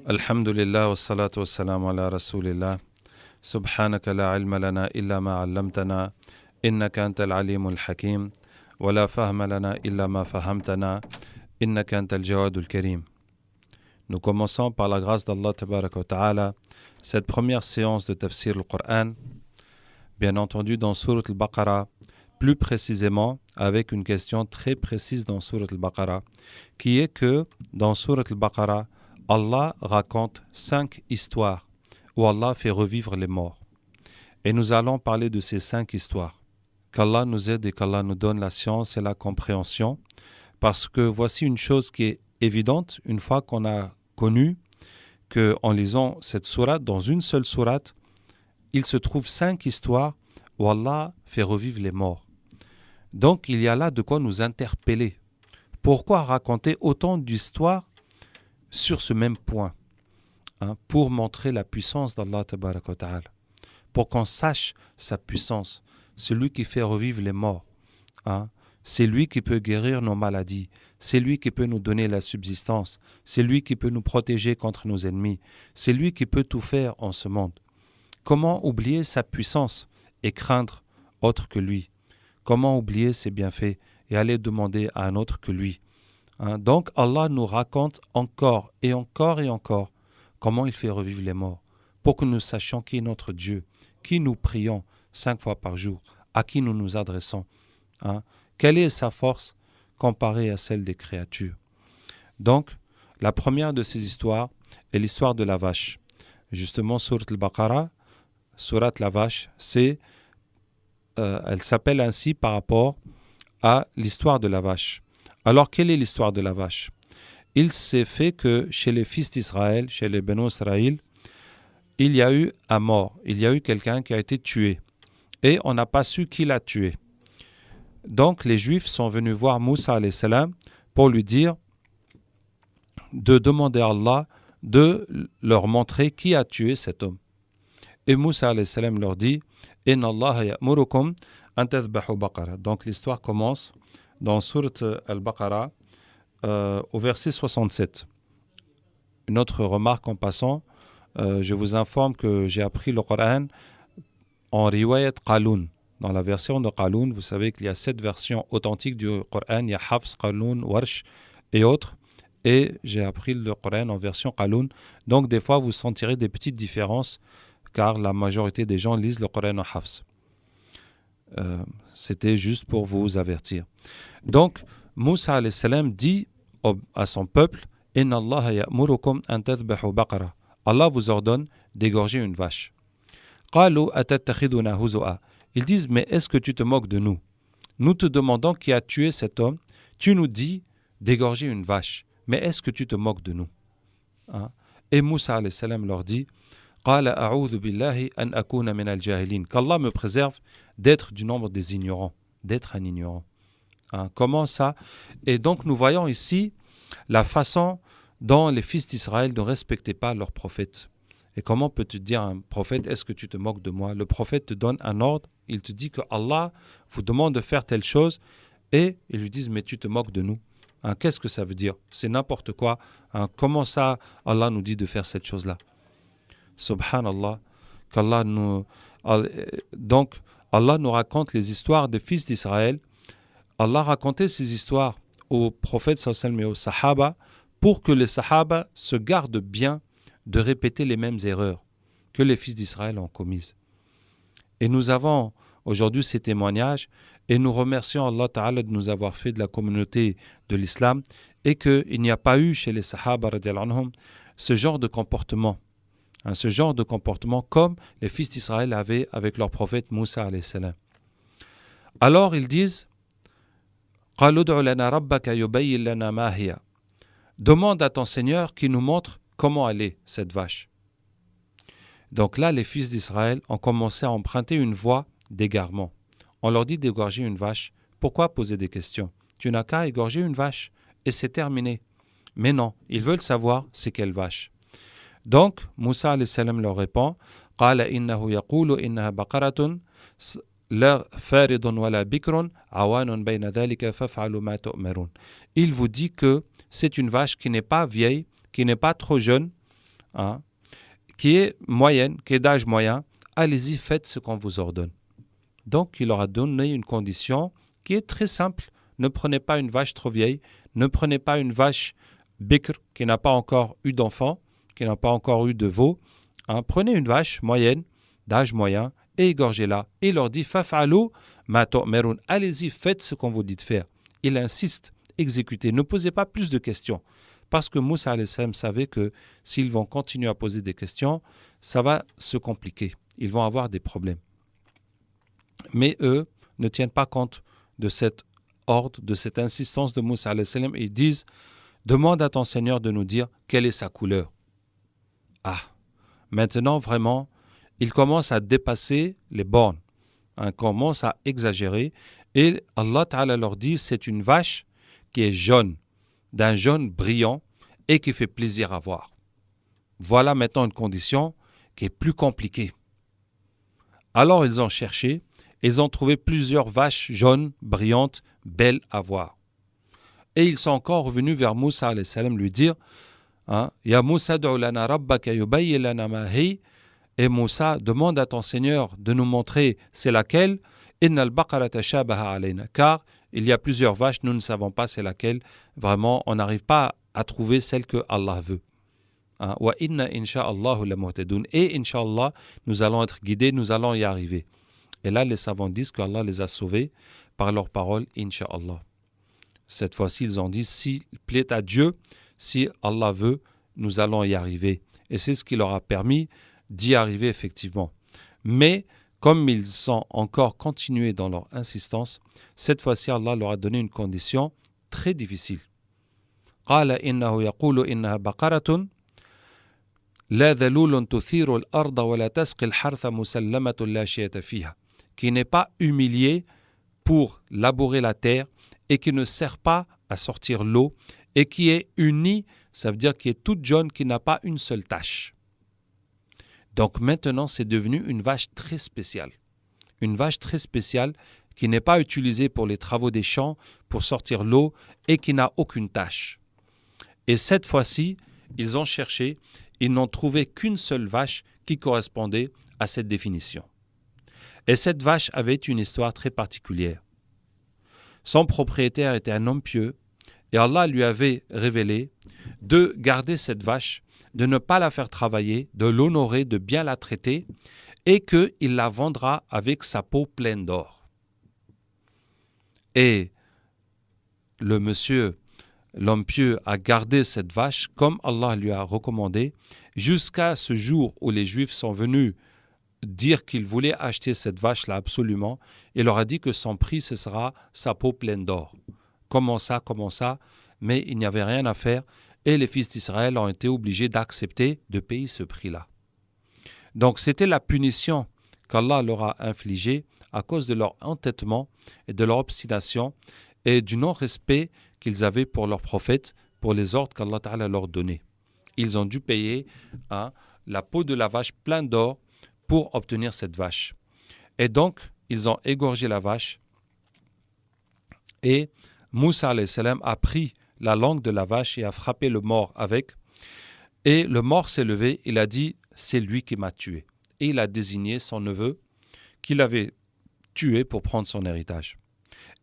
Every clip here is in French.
Alhamdulillah, wassalatu wassalamu ala rasulillah. Subhanaka la ilma lana illa ma 'allamtana, innaka antal alimul hakim, wa la fahma lana illa ma fahamtana, innaka antal jawadul karim. Nous commençons par la grâce d'Allah tabaraka wa ta'ala cette première séance de tafsir al-Qur'an, bien entendu dans Surat al-Baqarah, plus précisément avec une question très précise dans Surat al-Baqarah, qui est que dans Surat al-Baqarah, Allah raconte 5 histoires où Allah fait revivre les morts. Et nous allons parler de ces 5 histoires. Qu'Allah nous aide et qu'Allah nous donne la science et la compréhension, parce que voici une chose qui est évidente, une fois qu'on a connu qu'en lisant cette sourate, dans une seule sourate, il se trouve 5 histoires où Allah fait revivre les morts. Donc il y a là de quoi nous interpeller. Pourquoi raconter autant d'histoires sur ce même point, pour montrer la puissance d'Allah tabaraka wa ta'ala, pour qu'on sache sa puissance, celui qui fait revivre les morts, c'est lui qui peut guérir nos maladies, c'est lui qui peut nous donner la subsistance, c'est lui qui peut nous protéger contre nos ennemis, c'est lui qui peut tout faire en ce monde. Comment oublier sa puissance et craindre autre que lui? Comment oublier ses bienfaits et aller demander à un autre que lui? Donc Allah nous raconte encore et encore et encore comment il fait revivre les morts, pour que nous sachions qui est notre Dieu, qui nous prions 5 fois par jour, à qui nous nous adressons. Quelle est sa force comparée à celle des créatures? Donc, la première de ces histoires est l'histoire de la vache. Justement, Surat al-Baqarah, Surat la vache, elle s'appelle ainsi par rapport à l'histoire de la vache. Alors, quelle est l'histoire de la vache? Il s'est fait que chez les fils d'Israël, chez les Beno Israël, il y a eu un mort, il y a eu quelqu'un qui a été tué. Et on n'a pas su qui l'a tué. Donc, les Juifs sont venus voir Moussa alayhi salam pour lui dire de demander à Allah de leur montrer qui a tué cet homme. Et Moussa alayhi salam leur dit « Inna Allah ya'murukum an tadhbahu baqara » Donc, l'histoire commence dans Surat al-Baqarah, au verset 67. Une autre remarque en passant, je vous informe que j'ai appris le Coran en riwayat Qalun. Dans la version de Qalun, vous savez qu'il y a 7 versions authentiques du Coran, il y a Hafs, Qalun, Warsh et autres. Et j'ai appris le Coran en version Qalun. Donc des fois, vous sentirez des petites différences, car la majorité des gens lisent le Coran en Hafs. C'était juste pour vous avertir. Donc, Moussa alayhi salam dit à son peuple « Inna Allah ya'murukum an tadhbahu baqara » Allah vous ordonne d'égorger une vache. « Qalu atattakhiduna huzu'a » Ils disent « Mais est-ce que tu te moques de nous? Nous te demandons qui a tué cet homme. Tu nous dis d'égorger une vache. Mais est-ce que tu te moques de nous ?» Et Moussa alayhi salam leur dit « Qala a'udhu billahi an akuna min al-jahilin » Qu'Allah me préserve d'être du nombre des ignorants, d'être un ignorant. Comment ça? Et donc nous voyons ici la façon dont les fils d'Israël ne respectaient pas leur prophète. Et comment peux-tu dire à un prophète, est-ce que tu te moques de moi? Le prophète te donne un ordre, il te dit que Allah vous demande de faire telle chose, et ils lui disent, mais tu te moques de nous. Qu'est-ce que ça veut dire? C'est n'importe quoi. Comment ça, Allah nous dit de faire cette chose-là? Subhanallah, qu'Allah nous... Donc, Allah nous raconte les histoires des fils d'Israël. Allah racontait ces histoires aux prophètes sallallahu et aux sahaba pour que les sahaba se gardent bien de répéter les mêmes erreurs que les fils d'Israël ont commises. Et nous avons aujourd'hui ces témoignages et nous remercions Allah Ta'ala de nous avoir fait de la communauté de l'islam et qu'il n'y a pas eu chez les sahaba radiyallahu anhum ce genre de comportement. Ce genre de comportement comme les fils d'Israël avaient avec leur prophète Moussa alayhi salam. Alors ils disent demande à ton Seigneur qui nous montre comment elle est, cette vache. Donc là, les fils d'Israël ont commencé à emprunter une voie d'égarement. On leur dit d'égorger une vache. Pourquoi poser des questions? Tu n'as qu'à égorger une vache et c'est terminé. Mais non, ils veulent savoir c'est quelle vache. Donc, Moussa alayhi salam leur répond قال إنه يقول إنها بقرة لا فارض ولا بكر عوان بين ذلك فافعلوا ما تؤمرون. Il vous dit que c'est une vache qui n'est pas vieille, qui n'est pas trop jeune hein, qui est moyenne, qui est d'âge moyen, allez-y, faites ce qu'on vous ordonne. Donc, il leur a donné une condition qui est très simple. Ne prenez pas une vache trop vieille, ne prenez pas une vache bikr qui n'a pas encore eu d'enfant, qui n'a pas encore eu de veau. Hein. Prenez une vache moyenne, d'âge moyen, et égorgez-la. Et il leur dit, faf'alou ma tu'marun. Allez-y, faites ce qu'on vous dit de faire. Il insiste, exécutez, ne posez pas plus de questions. Parce que Moussa alayhi salam savait que s'ils vont continuer à poser des questions, ça va se compliquer. Ils vont avoir des problèmes. Mais eux ne tiennent pas compte de cette ordre, de cette insistance de Moussa alayhi salam, et ils disent, demande à ton Seigneur de nous dire quelle est sa couleur. Ah, maintenant vraiment, ils commencent à dépasser les bornes, hein, commencent à exagérer, et Allah Ta'ala leur dit, c'est une vache qui est jaune, d'un jaune brillant et qui fait plaisir à voir. Voilà maintenant une condition qui est plus compliquée. Alors ils ont cherché, ils ont trouvé plusieurs vaches jaunes, brillantes, belles à voir. Et ils sont encore revenus vers Moussa alayhi salam lui dire, hein, Ya Moussa du'u lana rabbaka yubayyin lana ma hi. Et Moussa demande à ton Seigneur de nous montrer c'est laquelle. Innal baqara tashabaha alayna. Car il y a plusieurs vaches, nous ne savons pas c'est laquelle. Vraiment, on n'arrive pas à trouver celle que Allah veut. Wa inna insha'Allahu la muhtadun. Et insha'Allah, nous allons être guidés, nous allons y arriver. Et là, les savants disent qu'Allah les a sauvés par leurs paroles, insha'Allah. Cette fois-ci, ils ont dit, s'il plaît à Dieu, si Allah veut, nous allons y arriver. Et c'est ce qui leur a permis d'y arriver effectivement. Mais comme ils sont encore continués dans leur insistance, cette fois-ci, Allah leur a donné une condition très difficile. قال إنه يقول إنها بقرة لا ذلول تثير الأرض ولا تسقي الحرث مسلمة لا شية فيها, qui n'est pas humilié pour labourer la terre et qui ne sert pas à sortir l'eau et qui est unie, ça veut dire qui est toute jaune, qui n'a pas une seule tache. Donc maintenant, c'est devenu une vache très spéciale. Une vache très spéciale qui n'est pas utilisée pour les travaux des champs, pour sortir l'eau et qui n'a aucune tache. Et cette fois-ci, ils ont cherché, ils n'ont trouvé qu'une seule vache qui correspondait à cette définition. Et cette vache avait une histoire très particulière. Son propriétaire était un homme pieux et Allah lui avait révélé de garder cette vache, de ne pas la faire travailler, de l'honorer, de bien la traiter et qu'il la vendra avec sa peau pleine d'or. Et le monsieur, l'homme pieux, a gardé cette vache comme Allah lui a recommandé jusqu'à ce jour où les Juifs sont venus dire qu'ils voulaient acheter cette vache-là absolument. Il leur a dit que son prix, ce sera sa peau pleine d'or. Comment ça, mais il n'y avait rien à faire et les fils d'Israël ont été obligés d'accepter de payer ce prix-là. Donc c'était la punition qu'Allah leur a infligée à cause de leur entêtement et de leur obstination et du non-respect qu'ils avaient pour leur prophète, pour les ordres qu'Allah Ta'ala leur donnait. Ils ont dû payer la peau de la vache pleine d'or pour obtenir cette vache. Et donc, ils ont égorgé la vache et Moussa alayhi salam a pris la langue de la vache et a frappé le mort avec. Et le mort s'est levé, il a dit, c'est lui qui m'a tué. Et il a désigné son neveu qu'il avait tué pour prendre son héritage.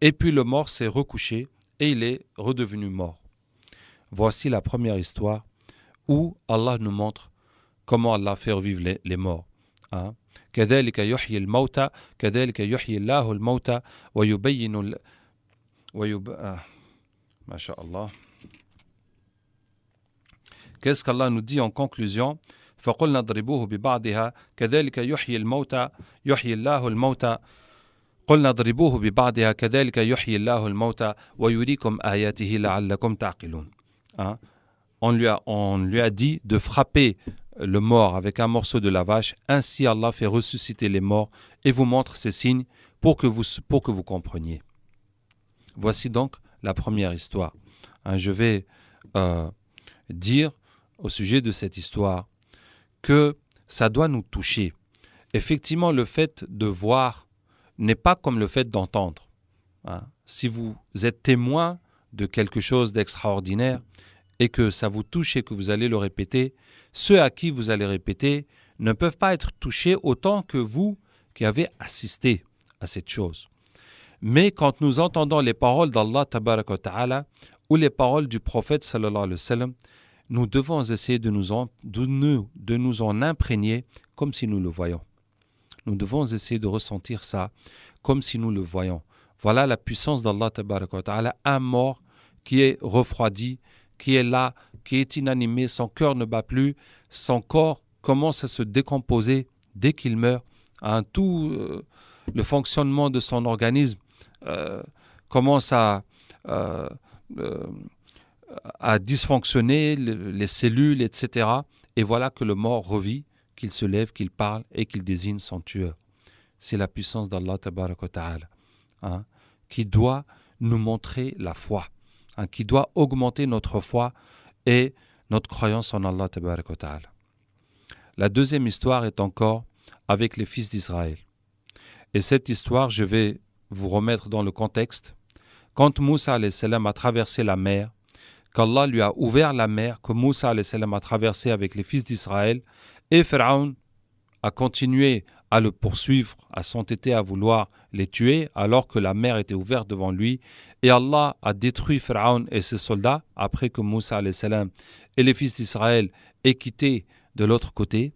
Et puis le mort s'est recouché et il est redevenu mort. Voici la première histoire où Allah nous montre comment Allah fait revivre les morts. كذلك يحيي الموتى كذلك يحيي الله الموتى ويبين ما شاء الله. Qu'est-ce qu'Allah nous dit en conclusion? فقلنا اضربوه ببعضها كذلك يحيي الموتى يحيي الله الموتى قلنا اضربوه ببعضها كذلك يحيي الله الموتى ويريكم آياته لعلكم تعقلون. On lui a dit de frapper le mort avec un morceau de la vache, ainsi Allah fait ressusciter les morts et vous montre ces signes pour que vous compreniez. Voici donc la première histoire. Je vais dire au sujet de cette histoire que ça doit nous toucher. Effectivement, le fait de voir n'est pas comme le fait d'entendre. Si vous êtes témoin de quelque chose d'extraordinaire et que ça vous touche et que vous allez le répéter, ceux à qui vous allez répéter ne peuvent pas être touchés autant que vous qui avez assisté à cette chose. Mais quand nous entendons les paroles d'Allah tabaraka wa ta'ala ou les paroles du prophète sallallahu alayhi wa sallam, nous devons essayer de nous en imprégner comme si nous le voyons. Nous devons essayer de ressentir ça comme si nous le voyons. Voilà la puissance d'Allah tabaraka wa ta'ala, un mort qui est refroidi, qui est là, qui est inanimé, son cœur ne bat plus, son corps commence à se décomposer dès qu'il meurt, le fonctionnement de son organisme commence à dysfonctionner, les cellules, etc. Et voilà que le mort revit, qu'il se lève, qu'il parle et qu'il désigne son tueur. C'est la puissance d'Allah tabaraka wa ta'ala, qui doit nous montrer la foi, qui doit augmenter notre foi et notre croyance en Allah tabaraka wa ta'ala. La deuxième histoire est encore avec les fils d'Israël. Et cette histoire, je vais vous remettre dans le contexte. Quand Moussa alayhi salam a traversé la mer, qu'Allah lui a ouvert la mer, que Moussa alayhi salam a traversé avec les fils d'Israël, et Pharaon a continué à le poursuivre, à s'entêter à vouloir les tuer, alors que la mer était ouverte devant lui. Et Allah a détruit Pharaon et ses soldats, après que Moussa alayhi salam et les fils d'Israël aient quitté de l'autre côté.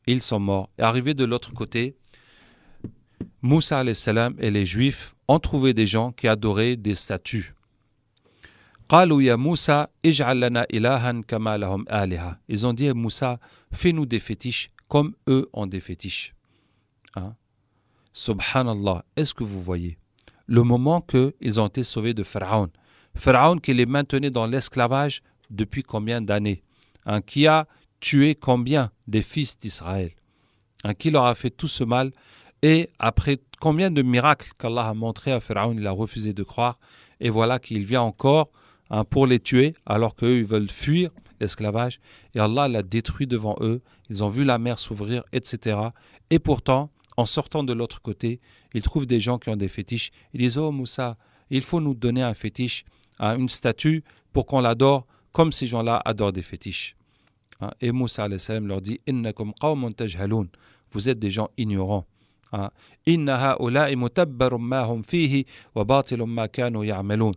Ils sont morts. Et arrivés de l'autre côté, Moussa alayhi salam et les Juifs ont trouvé des gens qui adoraient des statues. قالوا يا موسى اجعل لنا إلها كما لهم آلهة. Ils ont dit à Moussa, fais-nous des fétiches comme eux ont des fétiches. Subhanallah, est-ce que vous voyez le moment qu'ils ont été sauvés de Pharaon, Pharaon qui les maintenait dans l'esclavage depuis combien d'années, qui a tué combien des fils d'Israël, qui leur a fait tout ce mal, et après combien de miracles qu'Allah a montré à Pharaon, il a refusé de croire, et voilà qu'il vient encore pour les tuer, alors qu'eux ils veulent fuir l'esclavage, et Allah l'a détruit devant eux, ils ont vu la mer s'ouvrir, etc. Et pourtant, en sortant de l'autre côté, ils trouvent des gens qui ont des fétiches, ils disent « Oh Moussa, il faut nous donner un fétiche, une statue, pour qu'on l'adore, comme ces gens-là adorent des fétiches. » Et Moussa alayhi salam leur dit « Innakum qawmun tajhaloun » vous êtes des gens ignorants. Inna ha'ula'i mutabbarum ma hum fihi wa batilum ma kanu ya'malun.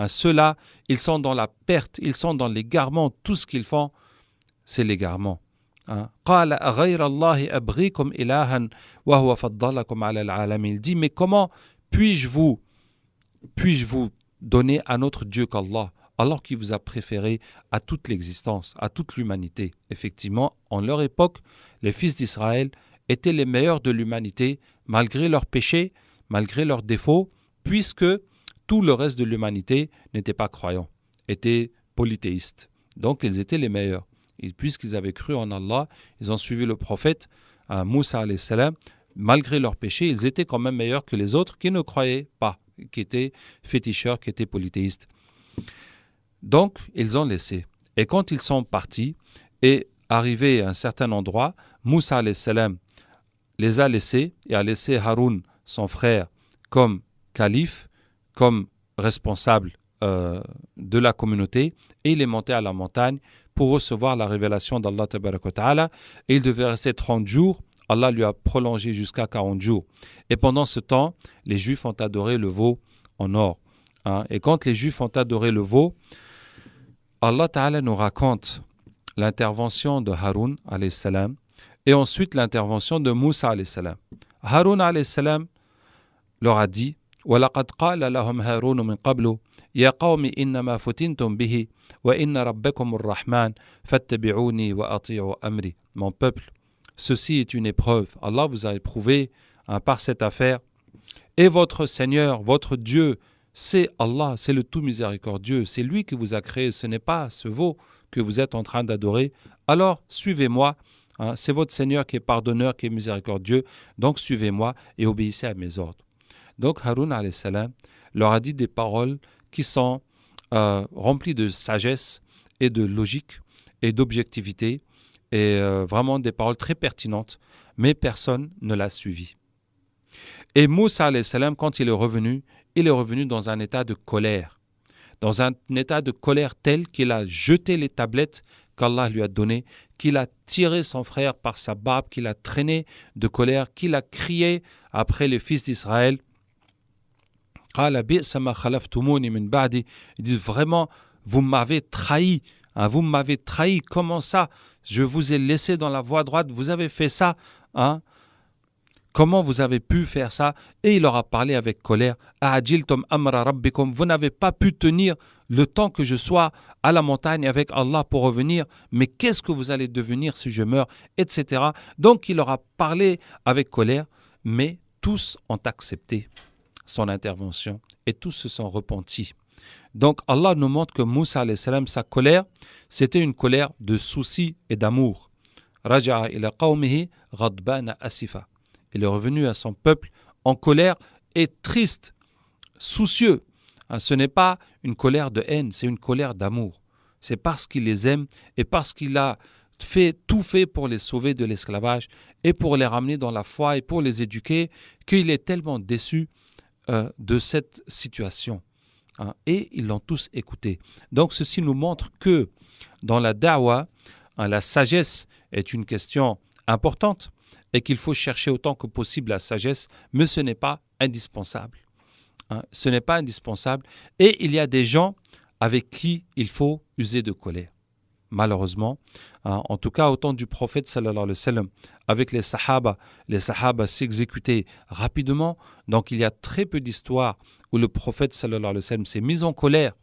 Ceux-là, ils sont dans la perte, ils sont dans l'égarement, tout ce qu'ils font, c'est l'égarement. قال غير الله أبغيكم إلها وهو فضلكم على العالمين. Il dit, mais comment puis-je vous donner un autre Dieu qu'Allah, alors qu'il vous a préféré à toute l'existence, à toute l'humanité. Effectivement, en leur époque, les fils d'Israël étaient les meilleurs de l'humanité, malgré leurs péchés, malgré leurs défauts, puisque tout le reste de l'humanité n'était pas croyant, était polythéiste. Donc, ils étaient les meilleurs. Et puisqu'ils avaient cru en Allah, ils ont suivi le prophète, Moussa alayhi salam, malgré leurs péchés, ils étaient quand même meilleurs que les autres qui ne croyaient pas, qui étaient féticheurs, qui étaient polythéistes. Donc, ils ont laissé. Et quand ils sont partis et arrivés à un certain endroit, Moussa alayhi salam les a laissés et a laissé Haroun, son frère, comme calife, comme responsable de la communauté, et il est monté à la montagne pour recevoir la révélation d'Allah tabaraka wa ta'ala, et il devait rester 30 jours. Allah lui a prolongé jusqu'à 40 jours. Et pendant ce temps, les Juifs ont adoré le veau en or. Et quand les Juifs ont adoré le veau, Allah ta'ala nous raconte l'intervention de Haroun alayhi salam et ensuite l'intervention de Moussa alayhi salam. Haroun alayhi salam leur a dit وَلَقَدْ قَالَ لَهُمْ هَارُونُ مِنْ قَبْلُ يَا قَوْمِ إِنَّمَا فُتِنْتُمْ بِهِ وَإِنَّ رَبَّكُمُ الرَّحْمَنُ فَاتَّبِعُونِي وَأَطِيعُوا أَمْرِي. Mon peuple, ceci est une épreuve. Allah vous a éprouvé par cette affaire. Et votre Seigneur, votre Dieu, c'est Allah, c'est le tout miséricordieux. C'est lui qui vous a créé. Ce n'est pas ce veau que vous êtes en train d'adorer. Alors, suivez-moi. C'est votre Seigneur qui est pardonneur, qui est miséricordieux. Donc, suivez-moi et obéissez à mes ordres. Donc, Haroun alayhi salam leur a dit des paroles qui sont remplies de sagesse et de logique et d'objectivité et vraiment des paroles très pertinentes, mais personne ne l'a suivi. Et Moussa alayhi salam, quand il est revenu dans un état de colère, dans un état de colère tel qu'il a jeté les tablettes qu'Allah lui a données, qu'il a tiré son frère par sa barbe, qu'il a traîné de colère, qu'il a crié après les fils d'Israël. Ils disent vraiment, vous m'avez trahi, hein, vous m'avez trahi, comment ça? Je vous ai laissé dans la voie droite, vous avez fait ça, hein? Comment vous avez pu faire ça? Et il leur a parlé avec colère. Vous n'avez pas pu tenir le temps que je sois à la montagne avec Allah pour revenir. Mais qu'est-ce que vous allez devenir si je meurs? Etc. Donc il leur a parlé avec colère, mais tous ont accepté son intervention et tous se sont repentis. Donc Allah nous montre que Moussa alayhi salam, sa colère, c'était une colère de souci et d'amour. Raja'a ila qawmihi ghadbana asifa. Il est revenu à son peuple en colère et triste, soucieux. Ce n'est pas une colère de haine, c'est une colère d'amour. C'est parce qu'il les aime et parce qu'il a tout fait pour les sauver de l'esclavage et pour les ramener dans la foi et pour les éduquer qu'il est tellement déçu de cette situation. Et ils l'ont tous écouté. Donc ceci nous montre que dans la da'wa, la sagesse est une question importante et qu'il faut chercher autant que possible la sagesse, mais ce n'est pas indispensable. Ce n'est pas indispensable. Et il y a des gens avec qui il faut user de colère. Malheureusement, en tout cas au temps du prophète sallallahu alayhi wa sallam, avec les sahaba s'exécutaient rapidement. Donc il y a très peu d'histoires où le prophète sallallahu alayhi wa sallam s'est mis en colère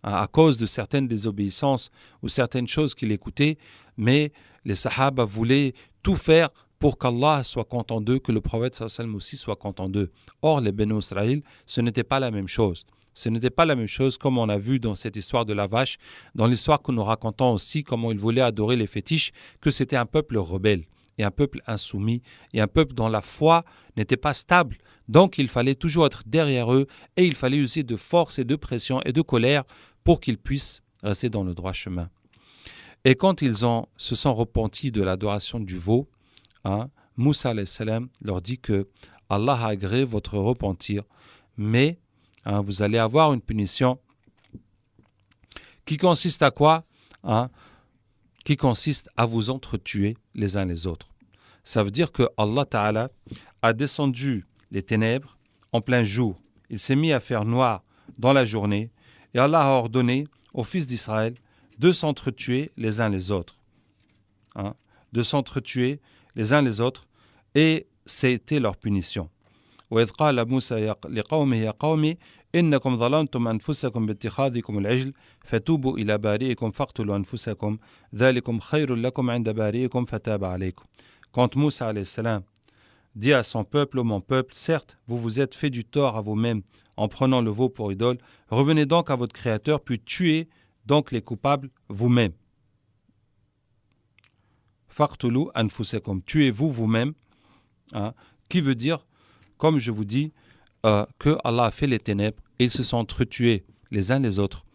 à cause de certaines désobéissances ou certaines choses qu'il écoutait, mais les sahaba voulaient tout faire pour qu'Allah soit content d'eux, que le prophète sallallahu alayhi wa sallam aussi soit content d'eux. Or, les Benu Israël, ce n'était pas la même chose. Ce n'était pas la même chose comme on a vu dans cette histoire de la vache, dans l'histoire que nous racontons aussi, comment ils voulaient adorer les fétiches, que c'était un peuple rebelle et un peuple insoumis et un peuple dont la foi n'était pas stable. Donc il fallait toujours être derrière eux et il fallait user de force et de pression et de colère pour qu'ils puissent rester dans le droit chemin. Et quand ils se sont repentis de l'adoration du veau, Moussa alayhi salam leur dit que Allah a agréé votre repentir, mais vous allez avoir une punition qui consiste à quoi? Qui consiste à vous entretuer les uns les autres. Ça veut dire que Allah Ta'ala a descendu les ténèbres en plein jour. Il s'est mis à faire noir dans la journée et Allah a ordonné aux fils d'Israël de s'entretuer les uns les autres. De s'entretuer les uns les autres, et c'était leur punition. وإذ قال موسى لقومه يا قوم إنكم ظلمتم أنفسكم باتخاذكم العجل فتوبوا إلى بارئكم فاقتلوا أنفسكم ذلكم خير لكم عند بارئكم فتاب عليكم. Quand Moussa alayhi salam dit à son peuple, ô mon peuple, certes, vous vous êtes fait du tort à vous-même en prenant le veau pour idole, revenez donc à votre Créateur, puis tuez donc les coupables vous-même. Faqtulu anfusakum, tuez-vous vous-même, qui veut dire, comme je vous dis, que Allah a fait les ténèbres et ils se sont entretués les uns les autres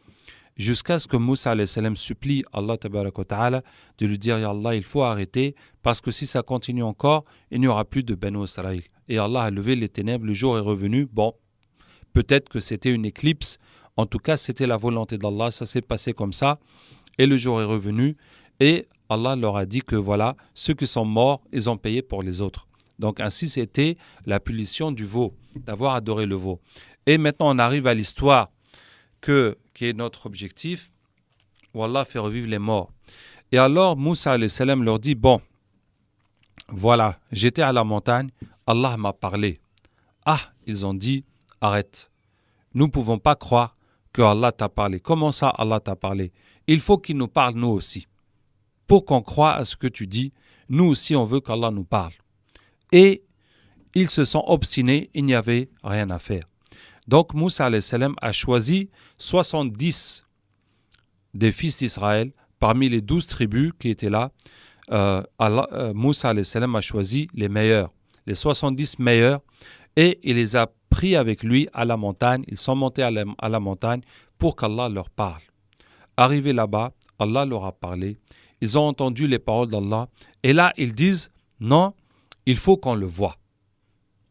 jusqu'à ce que Moussa alayhi salam supplie Allah tabaraka wa ta'ala de lui dire, Ya Allah, il faut arrêter parce que si ça continue encore, il n'y aura plus de Banu Israël. Et Allah a levé les ténèbres, le jour est revenu. Bon, peut-être que c'était une éclipse, en tout cas c'était la volonté d'Allah, ça s'est passé comme ça et le jour est revenu et Allah leur a dit que voilà, ceux qui sont morts, ils ont payé pour les autres. Donc ainsi c'était la punition du veau, d'avoir adoré le veau. Et maintenant on arrive à l'histoire qui est notre objectif, où Allah fait revivre les morts. Et alors Moussa alayhi salam leur dit, bon, voilà, j'étais à la montagne, Allah m'a parlé. Ils ont dit, arrête, nous ne pouvons pas croire que Allah t'a parlé. Comment ça Allah t'a parlé? Il faut qu'il nous parle nous aussi. Pour qu'on croie à ce que tu dis, nous aussi on veut qu'Allah nous parle. Et ils se sont obstinés, il n'y avait rien à faire. Donc Moussa alayhi salam a choisi 70 des fils d'Israël parmi les 12 tribus qui étaient là. Moussa alayhi salam a choisi les meilleurs, les 70 meilleurs, et il les a pris avec lui à la montagne. Ils sont montés à la montagne pour qu'Allah leur parle. Arrivés là-bas, Allah leur a parlé. Ils ont entendu les paroles d'Allah. Et là, ils disent, non, il faut qu'on le voie.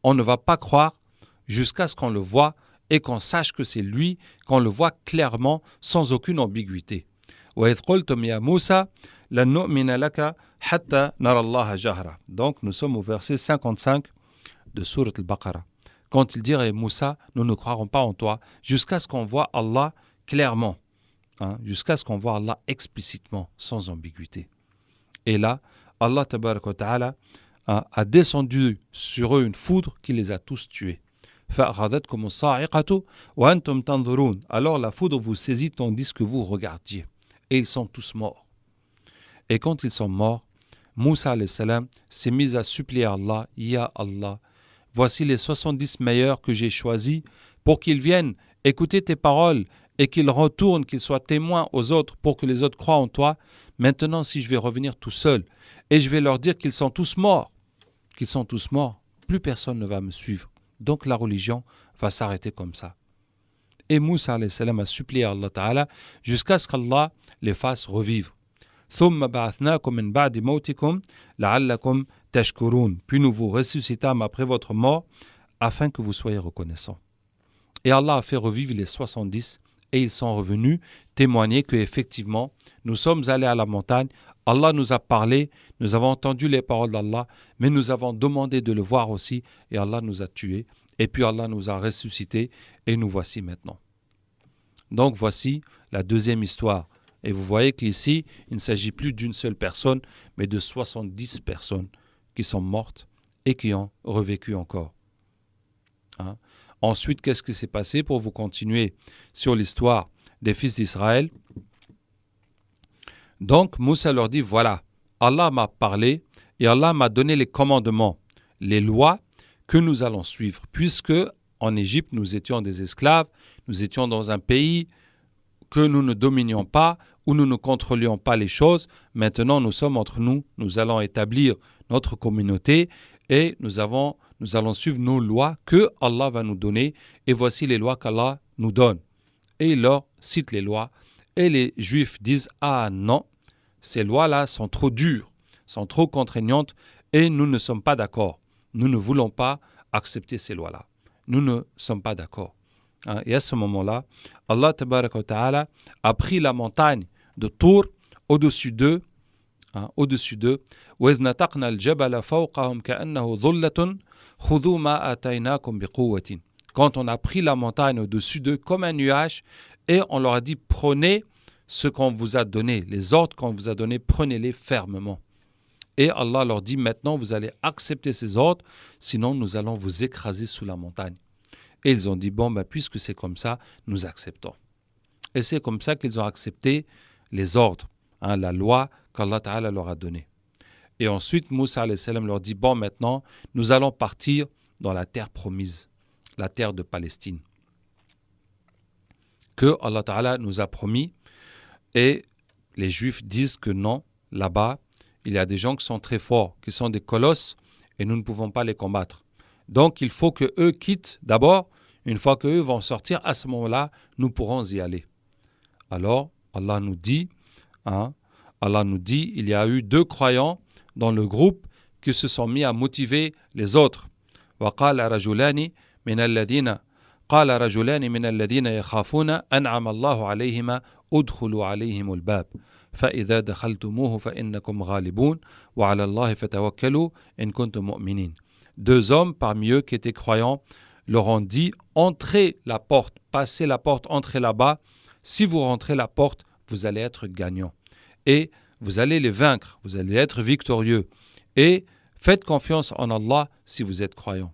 On ne va pas croire jusqu'à ce qu'on le voie et qu'on sache que c'est lui, qu'on le voit clairement, sans aucune ambiguïté. وَإِذْ قُلْتُمْ يَا مُوسَى لَن نُؤْمِنَ لَكَ حَتَّى نَرَى اللَّهَ جَهْرًا. Donc nous sommes au verset 55 de Sourate Al-Baqarah. Quand il dirait Moussa, nous ne croirons pas en toi jusqu'à ce qu'on voit Allah clairement, jusqu'à ce qu'on voit Allah explicitement, sans ambiguïté. Et là, Allah tabaraka wa ta'ala a descendu sur eux une foudre qui les a tous tués. فَأَخَذَتْكُمُ الصَّاعِقَةُ وَأَنْتُمْ تَنْظُرُونَ. Alors la foudre vous saisit tandis que vous regardiez. Et ils sont tous morts. Et quand ils sont morts, Moussa alayhi salam s'est mis à supplier Allah, Ya Allah, voici les 70 meilleurs que j'ai choisis pour qu'ils viennent écouter tes paroles et qu'ils retournent, qu'ils soient témoins aux autres pour que les autres croient en toi. Maintenant, si je vais revenir tout seul et je vais leur dire qu'ils sont tous morts, plus personne ne va me suivre. Donc la religion va s'arrêter comme ça. Et Moussa alayhi salam a supplié Allah Ta'ala jusqu'à ce qu'Allah les fasse revivre. ثُمَّ بَعَثْنَاكُمْ مِنْ بَعْدِ مَوْتِكُمْ لَعَلَّكُمْ تَشْكُرُونَ. Puis nous vous ressuscitâmes après votre mort afin que vous soyez reconnaissants. Et Allah a fait revivre les 70 et ils sont revenus témoigner qu'effectivement nous sommes allés à la montagne, Allah nous a parlé, nous avons entendu les paroles d'Allah, mais nous avons demandé de le voir aussi et Allah nous a tués. Et puis Allah nous a ressuscités et nous voici maintenant. Donc voici la deuxième histoire. Et vous voyez qu'ici, il ne s'agit plus d'une seule personne, mais de 70 personnes qui sont mortes et qui ont revécu encore. Ensuite, qu'est-ce qui s'est passé pour vous continuer sur l'histoire des fils d'Israël? Donc, Moussa leur dit, voilà, Allah m'a parlé et Allah m'a donné les commandements, les lois que nous allons suivre, puisque en Égypte, nous étions des esclaves, nous étions dans un pays que nous ne dominions pas, où nous ne contrôlions pas les choses. Maintenant, nous sommes entre nous, nous allons établir notre communauté et nous allons suivre nos lois que Allah va nous donner. Et voici les lois qu'Allah nous donne. Et il leur cite les lois. Et les Juifs disent, ah non, ces lois-là sont trop dures, sont trop contraignantes et nous ne sommes pas d'accord. Nous ne voulons pas accepter ces lois-là. Nous ne sommes pas d'accord. Et à ce moment-là, Allah tabaraka wa ta'ala a pris la montagne de Tour au-dessus d'eux. وَإِذْ نَتَقْنَا الْجَبَلَ فَوْقَهُمْ كَأَنَّهُ ظُلَّةٌ خُذُوا مَا آتَيْنَاكُمْ بِقُوَّةٍ. Quand on a pris la montagne au-dessus d'eux comme un nuage et on leur a dit prenez ce qu'on vous a donné, les ordres qu'on vous a donnés, prenez-les fermement. Et Allah leur dit maintenant vous allez accepter ces ordres, sinon nous allons vous écraser sous la montagne. Et ils ont dit, puisque c'est comme ça, nous acceptons. Et c'est comme ça qu'ils ont accepté les ordres, la loi qu'Allah Ta'ala leur a donnée. Et ensuite, Moussa alayhi salam leur dit, maintenant, nous allons partir dans la terre promise, la terre de Palestine, que Allah Ta'ala nous a promis. Et les Juifs disent que non, là-bas, il y a des gens qui sont très forts, qui sont des colosses, et nous ne pouvons pas les combattre. Donc, il faut qu'eux quittent d'abord. Une fois qu'eux vont sortir, à ce moment-là, nous pourrons y aller. Alors, Allah nous dit, il y a eu 2 croyants dans le groupe qui se sont mis à motiver les autres. وَقَالَ رَجُلَانِ مِنَ الَّذِينَ يَخَافُونَ أَنْعَمَ اللَّهُ عَلَيْهِمَا أُدْخُلُوا عَلَيْهِمُ الْبَابِ فَإِذَا دَخَلْتُمُوهُ فَإِنَّكُمْ غَالِبُونَ وَعَلَى اللَّهِ فَتَوَكَّلُوا إِن كُنتُم مُؤْمِنِينَ. 2 hommes parmi eux qui étaient croyants leur ont dit, entrez la porte, passez la porte, entrez là-bas. Si vous rentrez la porte, vous allez être gagnants. Et vous allez les vaincre, vous allez être victorieux. Et faites confiance en Allah si vous êtes croyants.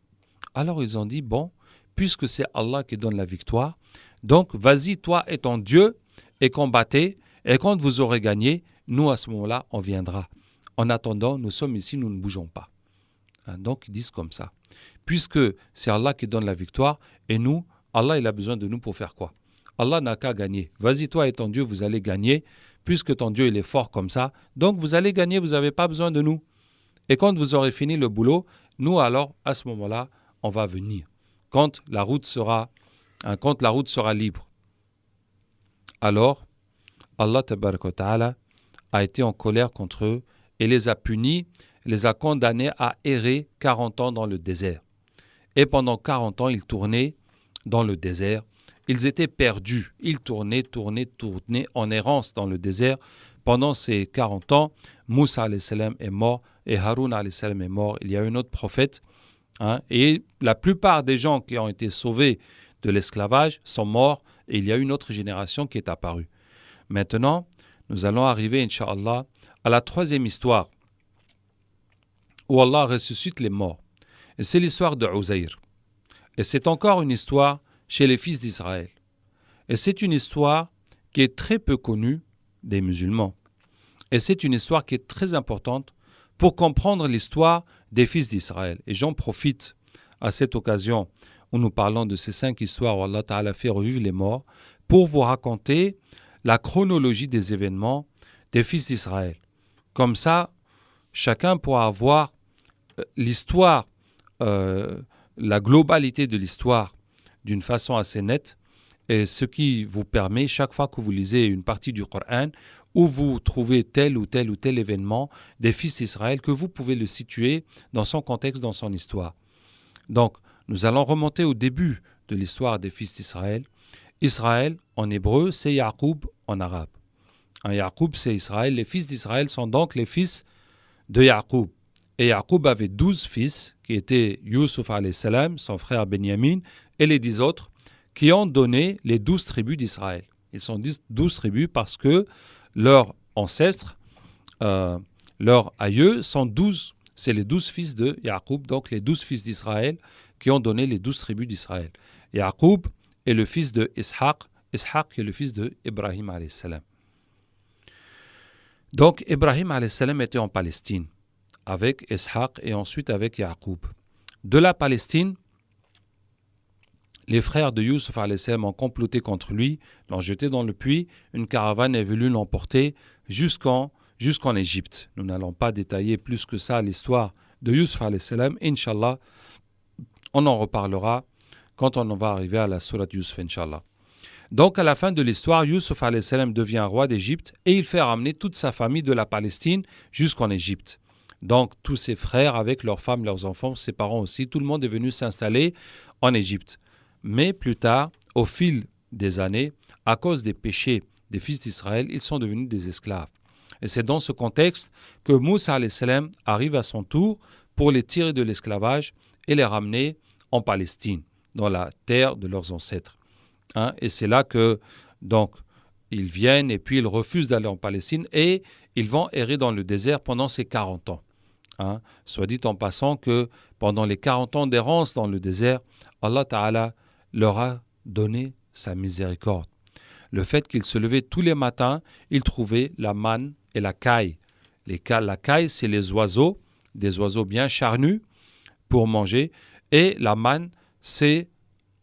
Alors ils ont dit, puisque c'est Allah qui donne la victoire, donc vas-y toi et ton Dieu et combattez. Et quand vous aurez gagné, nous à ce moment-là, on viendra. En attendant, nous sommes ici, nous ne bougeons pas. Donc ils disent comme ça. Puisque c'est Allah qui donne la victoire, et nous, Allah il a besoin de nous pour faire quoi? Allah n'a qu'à gagner. Vas-y toi et ton Dieu, vous allez gagner, puisque ton Dieu il est fort comme ça. Donc vous allez gagner, vous n'avez pas besoin de nous. Et quand vous aurez fini le boulot, nous alors, à ce moment-là, on va venir. Quand la route sera libre. Alors, Allah tabaraka wa ta'ala a été en colère contre eux et les a punis, les a condamnés à errer 40 ans dans le désert. Et pendant 40 ans, ils tournaient dans le désert. Ils étaient perdus. Ils tournaient en errance dans le désert. Pendant ces 40 ans, Moussa alayhi salam est mort et Haroun alayhi salam est mort. Il y a un autre prophète. Et la plupart des gens qui ont été sauvés de l'esclavage sont morts et il y a une autre génération qui est apparue. Maintenant, nous allons arriver, Inch'Allah, à la troisième histoire où Allah ressuscite les morts. Et c'est l'histoire de Uzair. Et c'est encore une histoire chez les fils d'Israël. Et c'est une histoire qui est très peu connue des musulmans. Et c'est une histoire qui est très importante pour comprendre l'histoire des fils d'Israël. Et j'en profite à cette occasion où nous parlons de ces 5 histoires où Allah Ta'ala fait revivre les morts pour vous raconter la chronologie des événements des fils d'Israël. Comme ça, chacun pourra voir l'histoire, la globalité de l'histoire d'une façon assez nette, et ce qui vous permet, chaque fois que vous lisez une partie du Coran, où vous trouvez tel ou tel événement des fils d'Israël, que vous pouvez le situer dans son contexte, dans son histoire. Donc, nous allons remonter au début de l'histoire des fils d'Israël. Israël, en hébreu, c'est Yaqub en arabe. Yaqub, c'est Israël. Les fils d'Israël sont donc les fils de Yaqub. Et Yaqub avait 12 fils, qui étaient Yusuf alayhi salam, son frère Benyamin, et les 10 autres, qui ont donné les 12 tribus d'Israël. Ils sont 12 tribus parce que leurs ancêtres, leurs aïeux sont 12. C'est les 12 fils de Yaqub, donc les 12 fils d'Israël, qui ont donné les 12 tribus d'Israël. Yaqub est le fils de Ishaq, Ishaq est le fils de Ibrahim alayhi salam. Donc Ibrahim alayhi salam était en Palestine, avec Ishaq et ensuite avec Yaqub. De la Palestine, les frères de Yusuf alayhi salam ont comploté contre lui, l'ont jeté dans le puits, une caravane est venue l'emporter jusqu'en Égypte. Nous n'allons pas détailler plus que ça l'histoire de Yusuf alayhi salam. Inch'Allah, on en reparlera quand on va arriver à la sourate Yusuf, Inch'Allah. Donc à la fin de l'histoire, Yusuf alayhi salam devient roi d'Égypte et il fait ramener toute sa famille de la Palestine jusqu'en Égypte. Donc tous ses frères avec leurs femmes, leurs enfants, ses parents aussi, tout le monde est venu s'installer en Égypte. Mais plus tard, au fil des années, à cause des péchés des fils d'Israël, ils sont devenus des esclaves. Et c'est dans ce contexte que Moussa alayhi salam arrive à son tour pour les tirer de l'esclavage et les ramener en Palestine, dans la terre de leurs ancêtres. Et c'est là que, donc, ils viennent et puis ils refusent d'aller en Palestine et ils vont errer dans le désert pendant ces 40 ans. Soit dit en passant que pendant les 40 ans d'errance dans le désert, Allah Ta'ala leur a donné sa miséricorde. Le fait qu'ils se levaient tous les matins, ils trouvaient la manne et la caille. La caille, c'est les oiseaux, des oiseaux bien charnus pour manger. Et la manne, c'est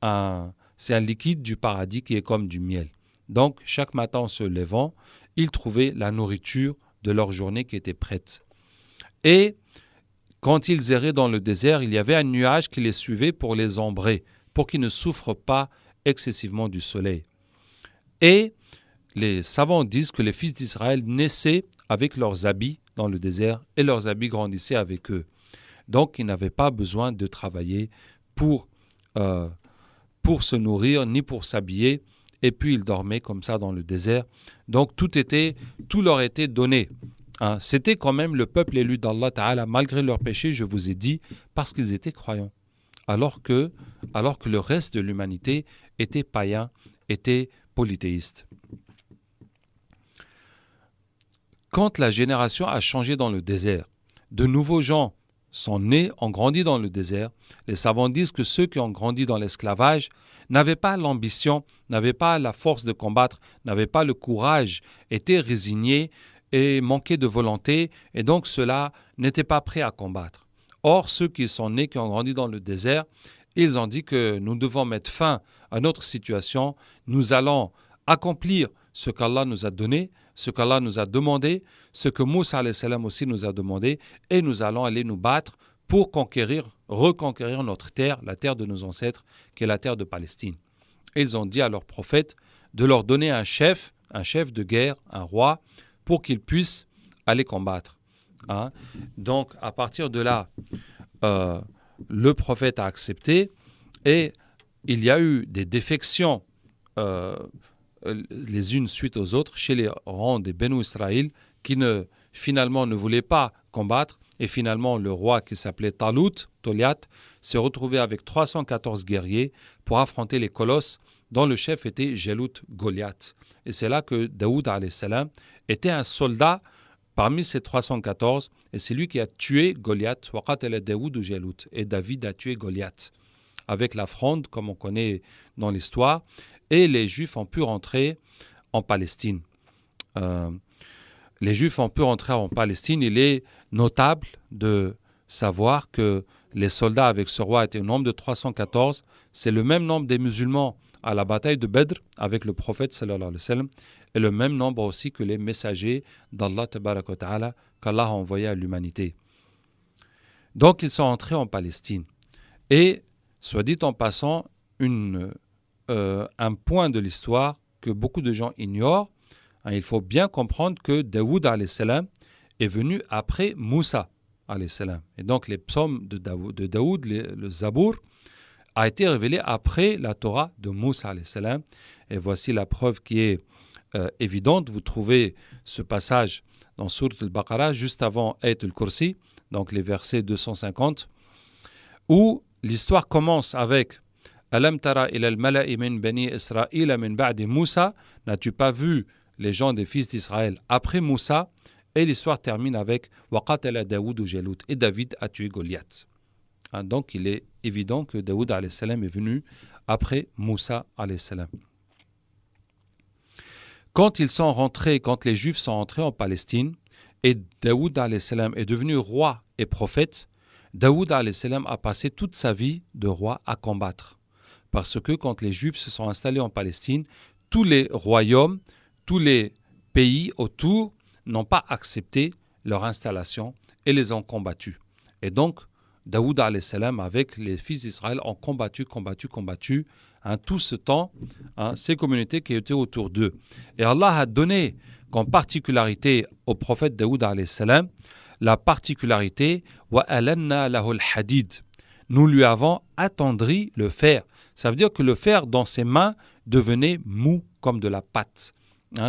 un liquide du paradis qui est comme du miel. Donc, chaque matin en se levant, ils trouvaient la nourriture de leur journée qui était prête. Et quand ils erraient dans le désert, il y avait un nuage qui les suivait pour les ombrer, pour qu'ils ne souffrent pas excessivement du soleil. Et les savants disent que les fils d'Israël naissaient avec leurs habits dans le désert et leurs habits grandissaient avec eux. Donc, ils n'avaient pas besoin de travailler pour se nourrir ni pour s'habiller. Et puis, ils dormaient comme ça dans le désert. Donc, tout leur était donné. C'était quand même le peuple élu d'Allah Ta'ala, malgré leurs péchés, je vous ai dit, parce qu'ils étaient croyants. Alors que le reste de l'humanité était païen, était polythéiste. Quand la génération a changé dans le désert, de nouveaux gens sont nés, ont grandi dans le désert. Les savants disent que ceux qui ont grandi dans l'esclavage n'avaient pas l'ambition, n'avaient pas la force de combattre, n'avaient pas le courage, étaient résignés et manquaient de volonté, et donc ceux-là n'étaient pas prêts à combattre. Or, ceux qui sont nés, qui ont grandi dans le désert, ils ont dit que nous devons mettre fin à notre situation, nous allons accomplir ce qu'Allah nous a donné, ce qu'Allah nous a demandé, ce que Moussa alayhi salam aussi nous a demandé, et nous allons aller nous battre pour reconquérir notre terre, la terre de nos ancêtres, qui est la terre de Palestine. Et ils ont dit à leur prophète de leur donner un chef de guerre, un roi, pour qu'ils puissent aller combattre. Donc, à partir de là, le prophète a accepté et il y a eu des défections les unes suite aux autres chez les rangs des Benu Israël qui finalement ne voulaient pas combattre. Et finalement, le roi qui s'appelait Toliat, s'est retrouvé avec 314 guerriers pour affronter les colosses dont le chef était Jalut Goliath. Et c'est là que Daoud alayhi salam était un soldat parmi ces 314 et c'est lui qui a tué Goliath. Et David a tué Goliath avec la fronde, comme on connaît dans l'histoire, et les Juifs ont pu rentrer en Palestine. Les Juifs ont pu rentrer en Palestine. Il est notable de savoir que les soldats avec ce roi étaient au nombre de 314. C'est le même nombre des musulmans à la bataille de Badr avec le prophète sallallahu alayhi wa sallam et le même nombre aussi que les messagers d'Allah tabaraka wa ta'ala qu'Allah a envoyés à l'humanité. Donc ils sont entrés en Palestine. Et soit dit en passant, un point de l'histoire que beaucoup de gens ignorent, il faut bien comprendre que Daoud alayhi salam est venu après Moussa alayhi salam. Et donc les psaumes de Daoud, le Zabour, a été révélé après la Torah de Moussa alayhi salam. Et voici la preuve qui est évidente. Vous trouvez ce passage dans Sourate al-Baqarah, juste avant Ayat al-Kursi, donc les versets 250, où l'histoire commence avec Alam tara ila al-mala'i min bani Israël min ba'di Moussa, n'as-tu pas vu les gens des fils d'Israël après Moussa? Et l'histoire termine avec Waqatala Daoud Jalut, et David a tué Goliath. Donc il est évident que Daoud alayhi salam est venu après Moussa alayhi salam. Quand les Juifs sont rentrés en Palestine et Daoud alayhi salam est devenu roi et prophète, Daoud alayhi salam a passé toute sa vie de roi à combattre. Parce que quand les Juifs se sont installés en Palestine, tous les royaumes, tous les pays autour n'ont pas accepté leur installation et les ont combattus. Et donc, Daoud alayhi salam avec les fils d'Israël ont combattu tout ce temps ces communautés qui étaient autour d'eux. Et Allah a donné comme particularité au prophète Daoud alayhi salam la particularité wa alanna lahul hadid. Nous lui avons attendri le fer. Ça veut dire que le fer dans ses mains devenait mou comme de la pâte,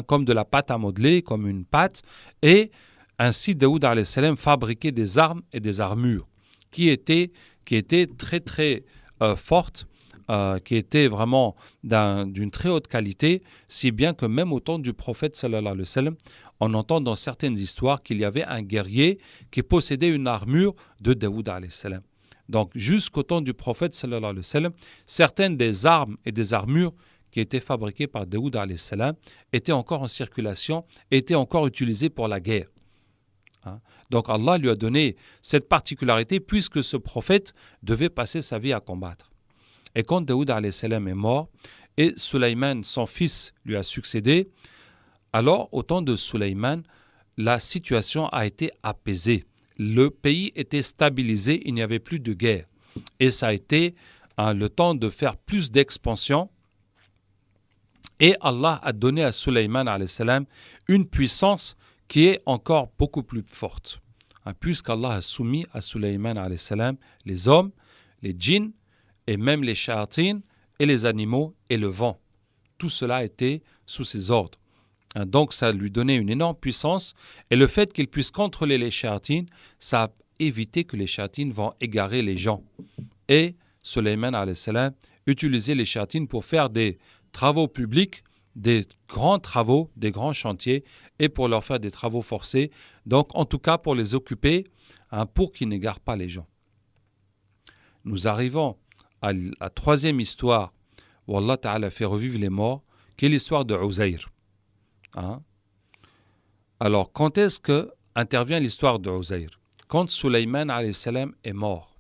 comme de la pâte à modeler, comme une pâte. Et ainsi Daoud alayhi salam fabriquait des armes et des armures qui étaient très très fortes, qui étaient vraiment d'une très haute qualité, si bien que même au temps du prophète sallallahu alayhi wa sallam, on entend dans certaines histoires qu'il y avait un guerrier qui possédait une armure de Daoud alayhi salam. Donc jusqu'au temps du prophète sallallahu alayhi wa sallam, certaines des armes et des armures qui étaient fabriquées par Daoud alayhi salam étaient encore en circulation, étaient encore utilisées pour la guerre. Donc Allah lui a donné cette particularité puisque ce prophète devait passer sa vie à combattre. Et quand Daoud alayhi salam est mort et Sulayman, son fils, lui a succédé, alors au temps de Sulayman, la situation a été apaisée. Le pays était stabilisé, il n'y avait plus de guerre. Et ça a été le temps de faire plus d'expansion. Et Allah a donné à Sulayman alayhi salam une puissance qui est encore beaucoup plus forte. Puisqu'Allah a soumis à Sulayman alayhi salam les hommes, les djinns et même les shayatines et les animaux et le vent. Tout cela était sous ses ordres. Donc ça lui donnait une énorme puissance et le fait qu'il puisse contrôler les shayatines, ça a évité que les shayatines vont égarer les gens. Et Sulayman alayhi salam utilisait les shayatines pour faire des travaux publics, des grands travaux, des grands chantiers et pour leur faire des travaux forcés, donc en tout cas pour les occuper, pour qu'ils n'égarent pas les gens. Nous arrivons à la troisième histoire où Allah Ta'ala fait revivre les morts, qui est l'histoire de Uzayr. Alors quand est-ce que intervient l'histoire de Uzayr? Quand Sulayman alayhi salam est mort,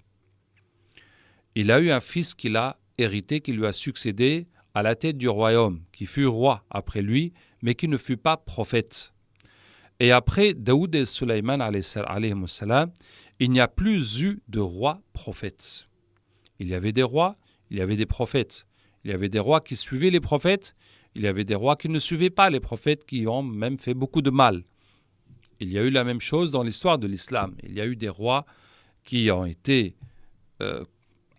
il a eu un fils qu'il a hérité, qui lui a succédé à la tête du royaume, qui fut roi après lui, mais qui ne fut pas prophète. Et après Daoud et Sulayman alayhi salam, il n'y a plus eu de roi prophète. Il y avait des rois, il y avait des prophètes. Il y avait des rois qui suivaient les prophètes, il y avait des rois qui ne suivaient pas les prophètes, qui ont même fait beaucoup de mal. Il y a eu la même chose dans l'histoire de l'islam. Il y a eu des rois qui ont été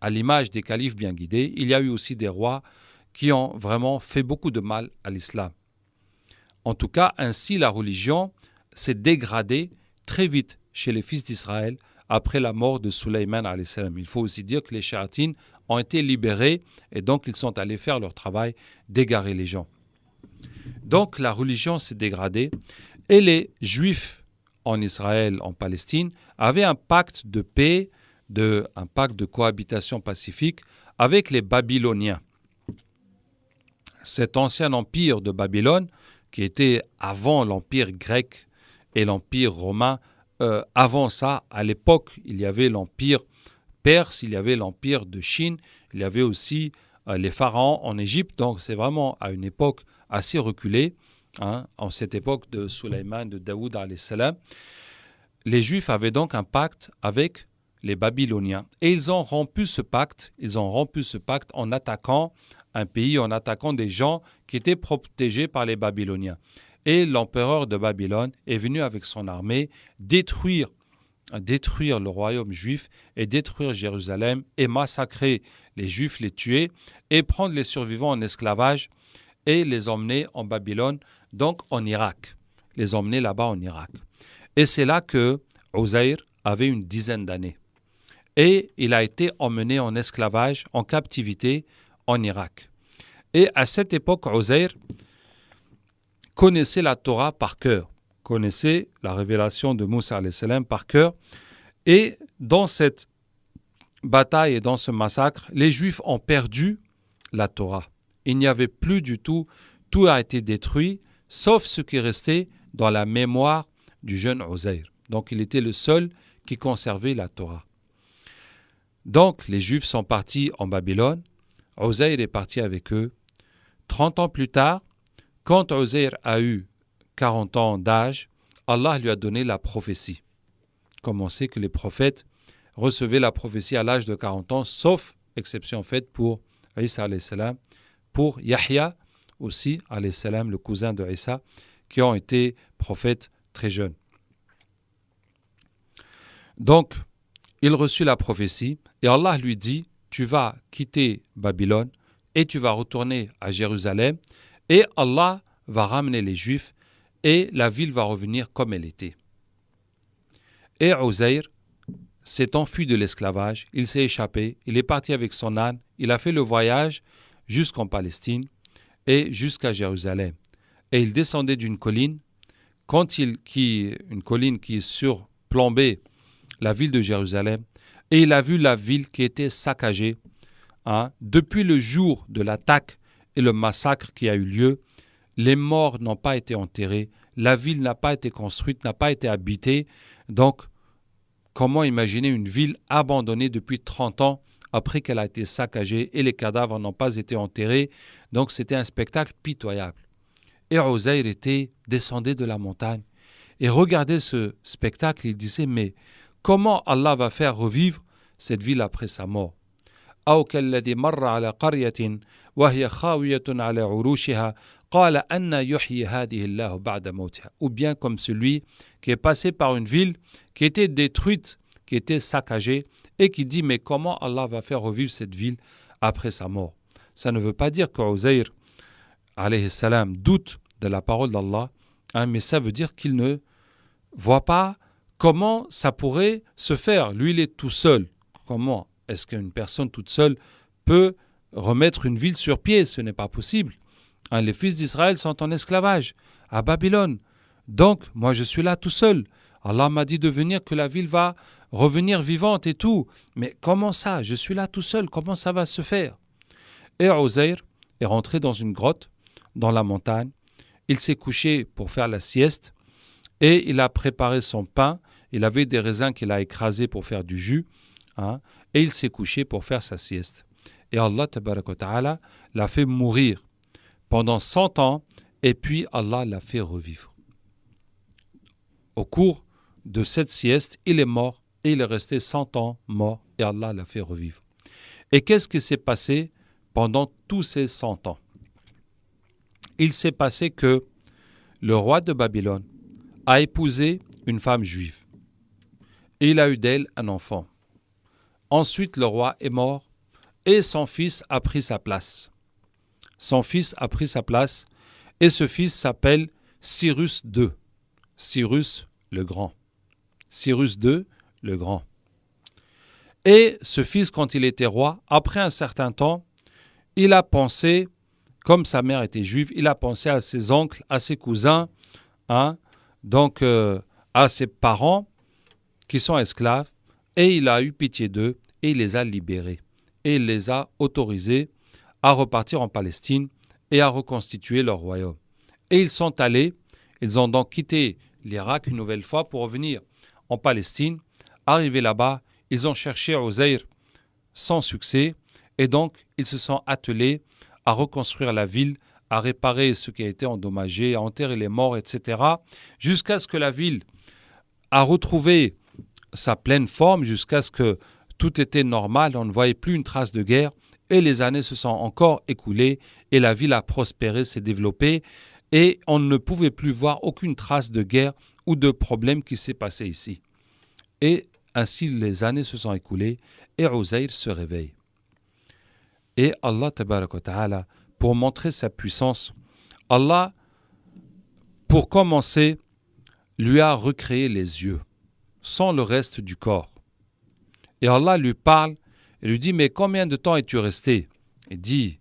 à l'image des califes bien guidés, il y a eu aussi des rois qui ont vraiment fait beaucoup de mal à l'islam. En tout cas, ainsi la religion s'est dégradée très vite chez les fils d'Israël après la mort de Sulayman alayhi salam. Il faut aussi dire que les Shayatines ont été libérés et donc ils sont allés faire leur travail d'égarer les gens. Donc la religion s'est dégradée et les Juifs en Israël, en Palestine, avaient un pacte de paix, un pacte de cohabitation pacifique avec les Babyloniens. Cet ancien empire de Babylone, qui était avant l'empire grec et l'empire romain, avant ça, à l'époque, il y avait l'empire perse, il y avait l'empire de Chine, il y avait aussi les pharaons en Égypte, donc c'est vraiment à une époque assez reculée, en cette époque de Sulayman, de Daoud alayhi salam. Les Juifs avaient donc un pacte avec les Babyloniens et ils ont rompu ce pacte en attaquant un pays, en attaquant des gens qui étaient protégés par les Babyloniens. Et l'empereur de Babylone est venu avec son armée détruire le royaume juif et détruire Jérusalem et massacrer les Juifs, les tuer et prendre les survivants en esclavage et les emmener en Babylone, donc en Irak, les emmener là-bas en Irak. Et c'est là que Uzair avait une dizaine d'années. Et il a été emmené en esclavage, en captivité, en Irak. Et à cette époque, Uzair connaissait la Torah par cœur, connaissait la révélation de Moussa alayhi salam par cœur. Et dans cette bataille et dans ce massacre, les Juifs ont perdu la Torah. Il n'y avait plus du tout, tout a été détruit, sauf ce qui restait dans la mémoire du jeune Uzair. Donc il était le seul qui conservait la Torah. Donc les Juifs sont partis en Babylone, Uzair est parti avec eux. 30 ans plus tard, quand Uzair a eu 40 ans d'âge, Allah lui a donné la prophétie. Comme on sait que les prophètes recevaient la prophétie à l'âge de 40 ans, sauf exception faite pour Isa alayhi salam, pour Yahya aussi alayhi salam, le cousin de Isa, qui ont été prophètes très jeunes. Donc, il reçut la prophétie et Allah lui dit, tu vas quitter Babylone et tu vas retourner à Jérusalem et Allah va ramener les Juifs et la ville va revenir comme elle était. Et Uzair s'est enfui de l'esclavage, il s'est échappé, il est parti avec son âne, il a fait le voyage jusqu'en Palestine et jusqu'à Jérusalem. Et il descendait d'une colline, une colline qui surplombait la ville de Jérusalem, et il a vu la ville qui était saccagée. Depuis le jour de l'attaque et le massacre qui a eu lieu, les morts n'ont pas été enterrés, la ville n'a pas été construite, n'a pas été habitée. Donc, comment imaginer une ville abandonnée depuis 30 ans après qu'elle a été saccagée et les cadavres n'ont pas été enterrés? Donc, c'était un spectacle pitoyable. Et Uzair descendait de la montagne et regardait ce spectacle. Il disait, mais comment Allah va faire revivre cette ville après sa mort? أو كالذي مر على قرية وهي خاوية على عروشها قال أن يحيي هذه الله بعد موتها. Ou bien comme celui qui est passé par une ville qui était détruite, qui était saccagée et qui dit, mais comment Allah va faire revivre cette ville après sa mort? Ça ne veut pas dire que Uzair alayhi salam doute de la parole d'Allah, mais ça veut dire qu'il ne voit pas comment ça pourrait se faire. Lui, il est tout seul. Comment est-ce qu'une personne toute seule peut remettre une ville sur pied? Ce n'est pas possible. Les fils d'Israël sont en esclavage à Babylone. Donc, moi, je suis là tout seul. Allah m'a dit de venir, que la ville va revenir vivante et tout. Mais comment ça? Je suis là tout seul. Comment ça va se faire? Et Uzair est rentré dans une grotte, dans la montagne. Il s'est couché pour faire la sieste et il a préparé son pain. Il avait des raisins qu'il a écrasés pour faire du jus. Et il s'est couché pour faire sa sieste. Et Allah tabaraka wa ta'ala l'a fait mourir pendant 100 ans et puis Allah l'a fait revivre. Au cours de cette sieste, il est mort et il est resté 100 ans mort et Allah l'a fait revivre. Et qu'est-ce qui s'est passé pendant tous ces 100 ans? Il s'est passé que le roi de Babylone a épousé une femme juive et il a eu d'elle un enfant. Ensuite, le roi est mort et son fils a pris sa place. Son fils a pris sa place et ce fils s'appelle Cyrus II. Cyrus le Grand. Cyrus II le Grand. Et ce fils, quand il était roi, après un certain temps, il a pensé, comme sa mère était juive, il a pensé à ses oncles, à ses cousins, donc à ses parents qui sont esclaves, et il a eu pitié d'eux et il les a libérés. Et il les a autorisés à repartir en Palestine et à reconstituer leur royaume. Et ils sont allés, ils ont donc quitté l'Irak une nouvelle fois pour revenir en Palestine. Arrivés là-bas, ils ont cherché Uzair sans succès et donc ils se sont attelés à reconstruire la ville, à réparer ce qui a été endommagé, à enterrer les morts, etc. jusqu'à ce que la ville a retrouvé sa pleine forme, jusqu'à ce que tout était normal, on ne voyait plus une trace de guerre et les années se sont encore écoulées et la ville a prospéré, s'est développée et on ne pouvait plus voir aucune trace de guerre ou de problème qui s'est passé ici. Et ainsi les années se sont écoulées et Uzair se réveille. Et Allah tabaraka wa ta'ala, pour montrer sa puissance, Allah, pour commencer, lui a recréé les yeux, sans le reste du corps. Et Allah lui parle et lui dit, mais combien de temps es-tu resté? Il dit,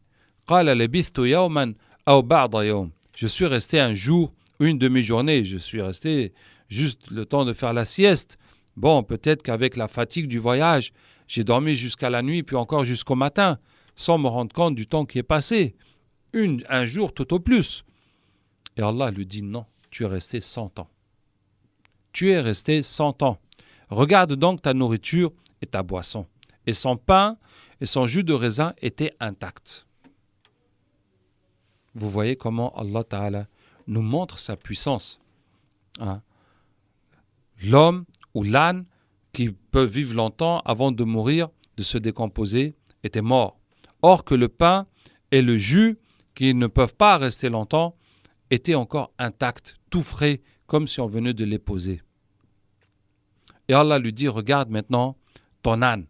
je suis resté un jour ou une demi-journée, je suis resté juste le temps de faire la sieste. Bon, peut-être qu'avec la fatigue du voyage, j'ai dormi jusqu'à la nuit, puis encore jusqu'au matin, sans me rendre compte du temps qui est passé. Un jour tout au plus. Et Allah lui dit, non, tu es resté 100 ans. Tu es resté 100 ans. Regarde donc ta nourriture et ta boisson. Et son pain et son jus de raisin étaient intacts. Vous voyez comment Allah Ta'ala nous montre sa puissance. L'homme ou l'âne qui peut vivre longtemps avant de mourir, de se décomposer, était mort. Or que le pain et le jus, qui ne peuvent pas rester longtemps, étaient encore intacts, tout frais, comme si on venait de les poser. Et Allah lui dit, regarde maintenant ton âne.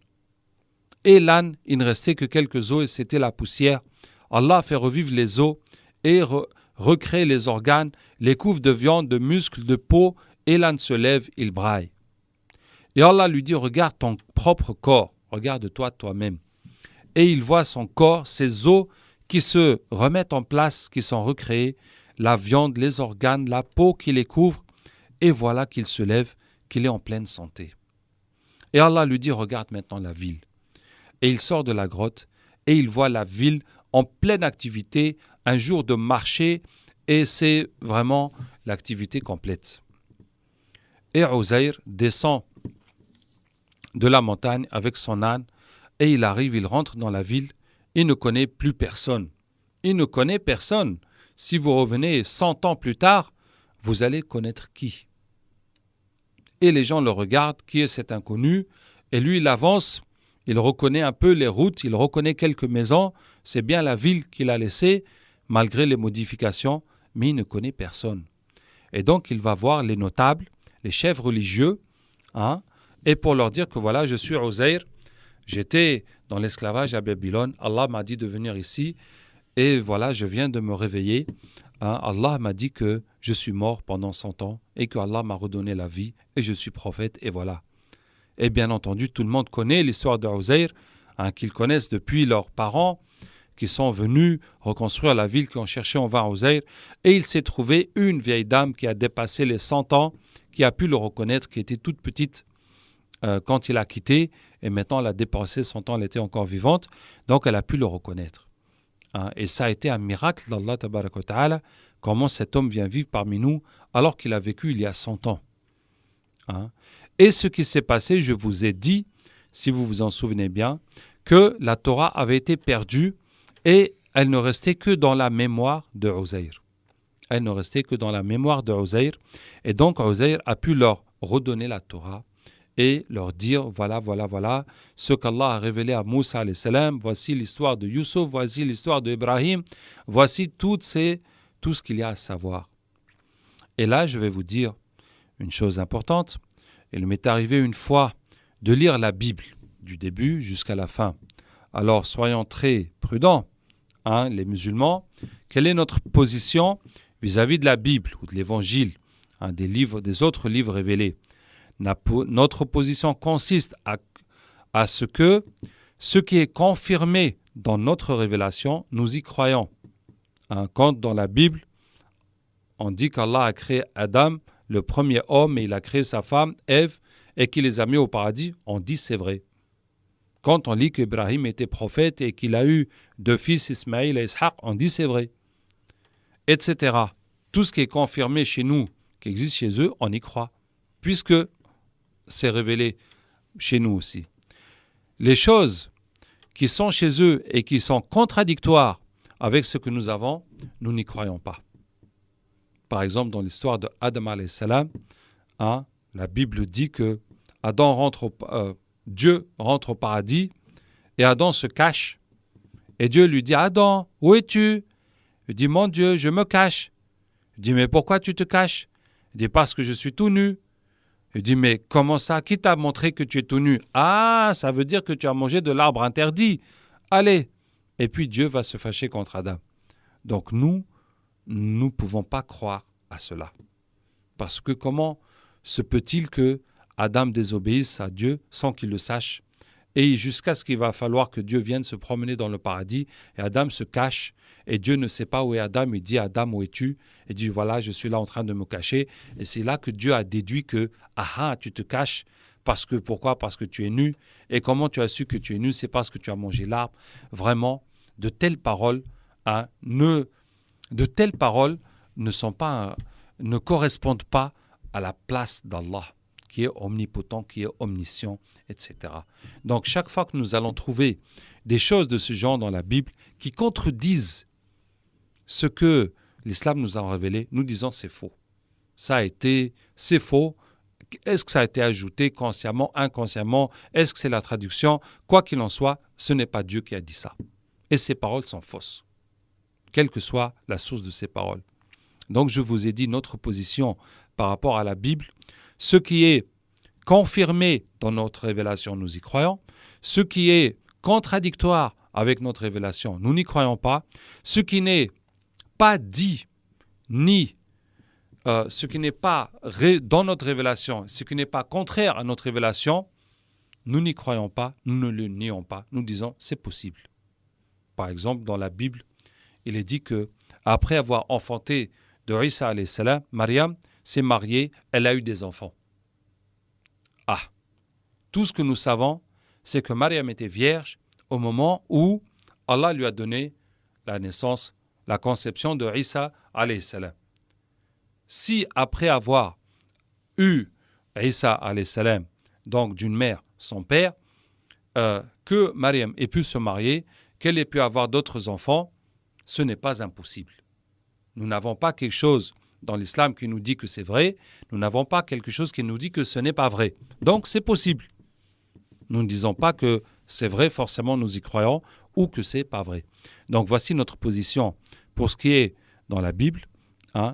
Et l'âne, il ne restait que quelques os et c'était la poussière. Allah fait revivre les os et recrée les organes, les couvre de viande, de muscles, de peau, et l'âne se lève, il braille. Et Allah lui dit, regarde ton propre corps, regarde-toi toi-même. Et il voit son corps, ses os qui se remettent en place, qui sont recréés, la viande, les organes, la peau qui les couvre, et voilà qu'il se lève, qu'il est en pleine santé. Et Allah lui dit, regarde maintenant la ville. Et il sort de la grotte, et il voit la ville en pleine activité, un jour de marché, et c'est vraiment l'activité complète. Et Uzair descend de la montagne avec son âne, et il arrive, il rentre dans la ville, il ne connaît plus personne. Il ne connaît personne. Si vous revenez 100 ans plus tard, vous allez connaître qui? Et les gens le regardent, qui est cet inconnu? Et lui, il avance, il reconnaît un peu les routes, il reconnaît quelques maisons, c'est bien la ville qu'il a laissée, malgré les modifications, mais il ne connaît personne. Et donc, il va voir les notables, les chefs religieux, et pour leur dire que voilà, je suis Uzair, j'étais dans l'esclavage à Babylone, Allah m'a dit de venir ici, et voilà, je viens de me réveiller. Allah m'a dit que je suis mort pendant 100 ans, et que Allah m'a redonné la vie, et je suis prophète, et voilà. Et bien entendu, tout le monde connaît l'histoire de Uzair, qu'ils connaissent depuis leurs parents, qui sont venus reconstruire la ville, qui ont cherché en vain Uzair, et il s'est trouvé une vieille dame qui a dépassé les 100 ans, qui a pu le reconnaître, qui était toute petite quand il a quitté, et maintenant elle a dépassé 100 ans, elle était encore vivante, donc elle a pu le reconnaître. Et ça a été un miracle d'Allah tabaraka wa ta'ala, comment cet homme vient vivre parmi nous alors qu'il a vécu il y a 100 ans. Et ce qui s'est passé, je vous ai dit, si vous vous en souvenez bien, que la Torah avait été perdue et elle ne restait que dans la mémoire de Uzair. Elle ne restait que dans la mémoire de Uzair. Et donc Uzair a pu leur redonner la Torah et leur dire, voilà, ce qu'Allah a révélé à Moussa alayhi salam, voici l'histoire de Youssouf, voici l'histoire d'Ibrahim, voici tout ce qu'il y a à savoir. Et là, je vais vous dire une chose importante. Il m'est arrivé une fois de lire la Bible, du début jusqu'à la fin. Alors soyons très prudents, les musulmans. Quelle est notre position vis-à-vis de la Bible ou de l'Évangile, des autres livres révélés? Notre position consiste à ce que ce qui est confirmé dans notre révélation, nous y croyons. Quand dans la Bible, on dit qu'Allah a créé Adam, le premier homme, et il a créé sa femme, Ève, et qu'il les a mis au paradis, on dit c'est vrai. Quand on lit qu'Ibrahim était prophète et qu'il a eu 2 fils, Ismaïl et Ishaq, on dit c'est vrai. Etc. Tout ce qui est confirmé chez nous, qui existe chez eux, on y croit, puisque c'est révélé chez nous aussi. Les choses qui sont chez eux et qui sont contradictoires avec ce que nous avons, nous n'y croyons pas. Par exemple, dans l'histoire de Adam alayhi salam, la Bible dit que Dieu rentre au paradis et Adam se cache. Et Dieu lui dit « Adam, où es-tu » Il dit « Mon Dieu, je me cache ». Il dit « Mais pourquoi tu te caches » Il dit « Parce que je suis tout nu ». Il dit « Mais comment ça? Qui t'a montré que tu es tout nu ?»« Ah, ça veut dire que tu as mangé de l'arbre interdit. Allez !» Et puis Dieu va se fâcher contre Adam. Donc nous ne pouvons pas croire à cela. Parce que comment se peut-il que Adam désobéisse à Dieu sans qu'il le sache, et jusqu'à ce qu'il va falloir que Dieu vienne se promener dans le paradis, et Adam se cache, et Dieu ne sait pas où est Adam, il dit « Adam, où es-tu » Il dit « Voilà, je suis là en train de me cacher », et c'est là que Dieu a déduit que « Ah, tu te caches, pourquoi ? Parce que tu es nu, et comment tu as su que tu es nu ? C'est parce que tu as mangé l'arbre. » Vraiment, de telles paroles ne correspondent pas à la place d'Allah, qui est omnipotent, qui est omniscient, etc. Donc, chaque fois que nous allons trouver des choses de ce genre dans la Bible qui contredisent ce que l'islam nous a révélé, nous disons c'est faux. C'est faux. Est-ce que ça a été ajouté consciemment, inconsciemment? Est-ce que c'est la traduction? Quoi qu'il en soit, ce n'est pas Dieu qui a dit ça. Et ces paroles sont fausses, quelle que soit la source de ces paroles. Donc, je vous ai dit notre position par rapport à la Bible. Ce qui est confirmé dans notre révélation, nous y croyons. Ce qui est contradictoire avec notre révélation, nous n'y croyons pas. Ce qui n'est pas dit, ni ce qui n'est pas dans notre révélation, ce qui n'est pas contraire à notre révélation, nous n'y croyons pas, nous ne le nions pas. Nous disons, c'est possible. Par exemple, dans la Bible, il est dit que après avoir enfanté de Isa alayhi salam, Mariam s'est mariée, elle a eu des enfants. Tout ce que nous savons, c'est que Mariam était vierge au moment où Allah lui a donné la naissance, la conception de Isa alayhi salam. Si après avoir eu Isa alayhi salam, donc d'une mère, son père, que Mariam ait pu se marier, qu'elle ait pu avoir d'autres enfants, ce n'est pas impossible. Nous n'avons pas quelque chose dans l'islam qui nous dit que c'est vrai, nous n'avons pas quelque chose qui nous dit que ce n'est pas vrai. Donc c'est possible. Nous ne disons pas que c'est vrai, forcément nous y croyons, ou que c'est pas vrai. Donc voici notre position pour ce qui est dans la Bible,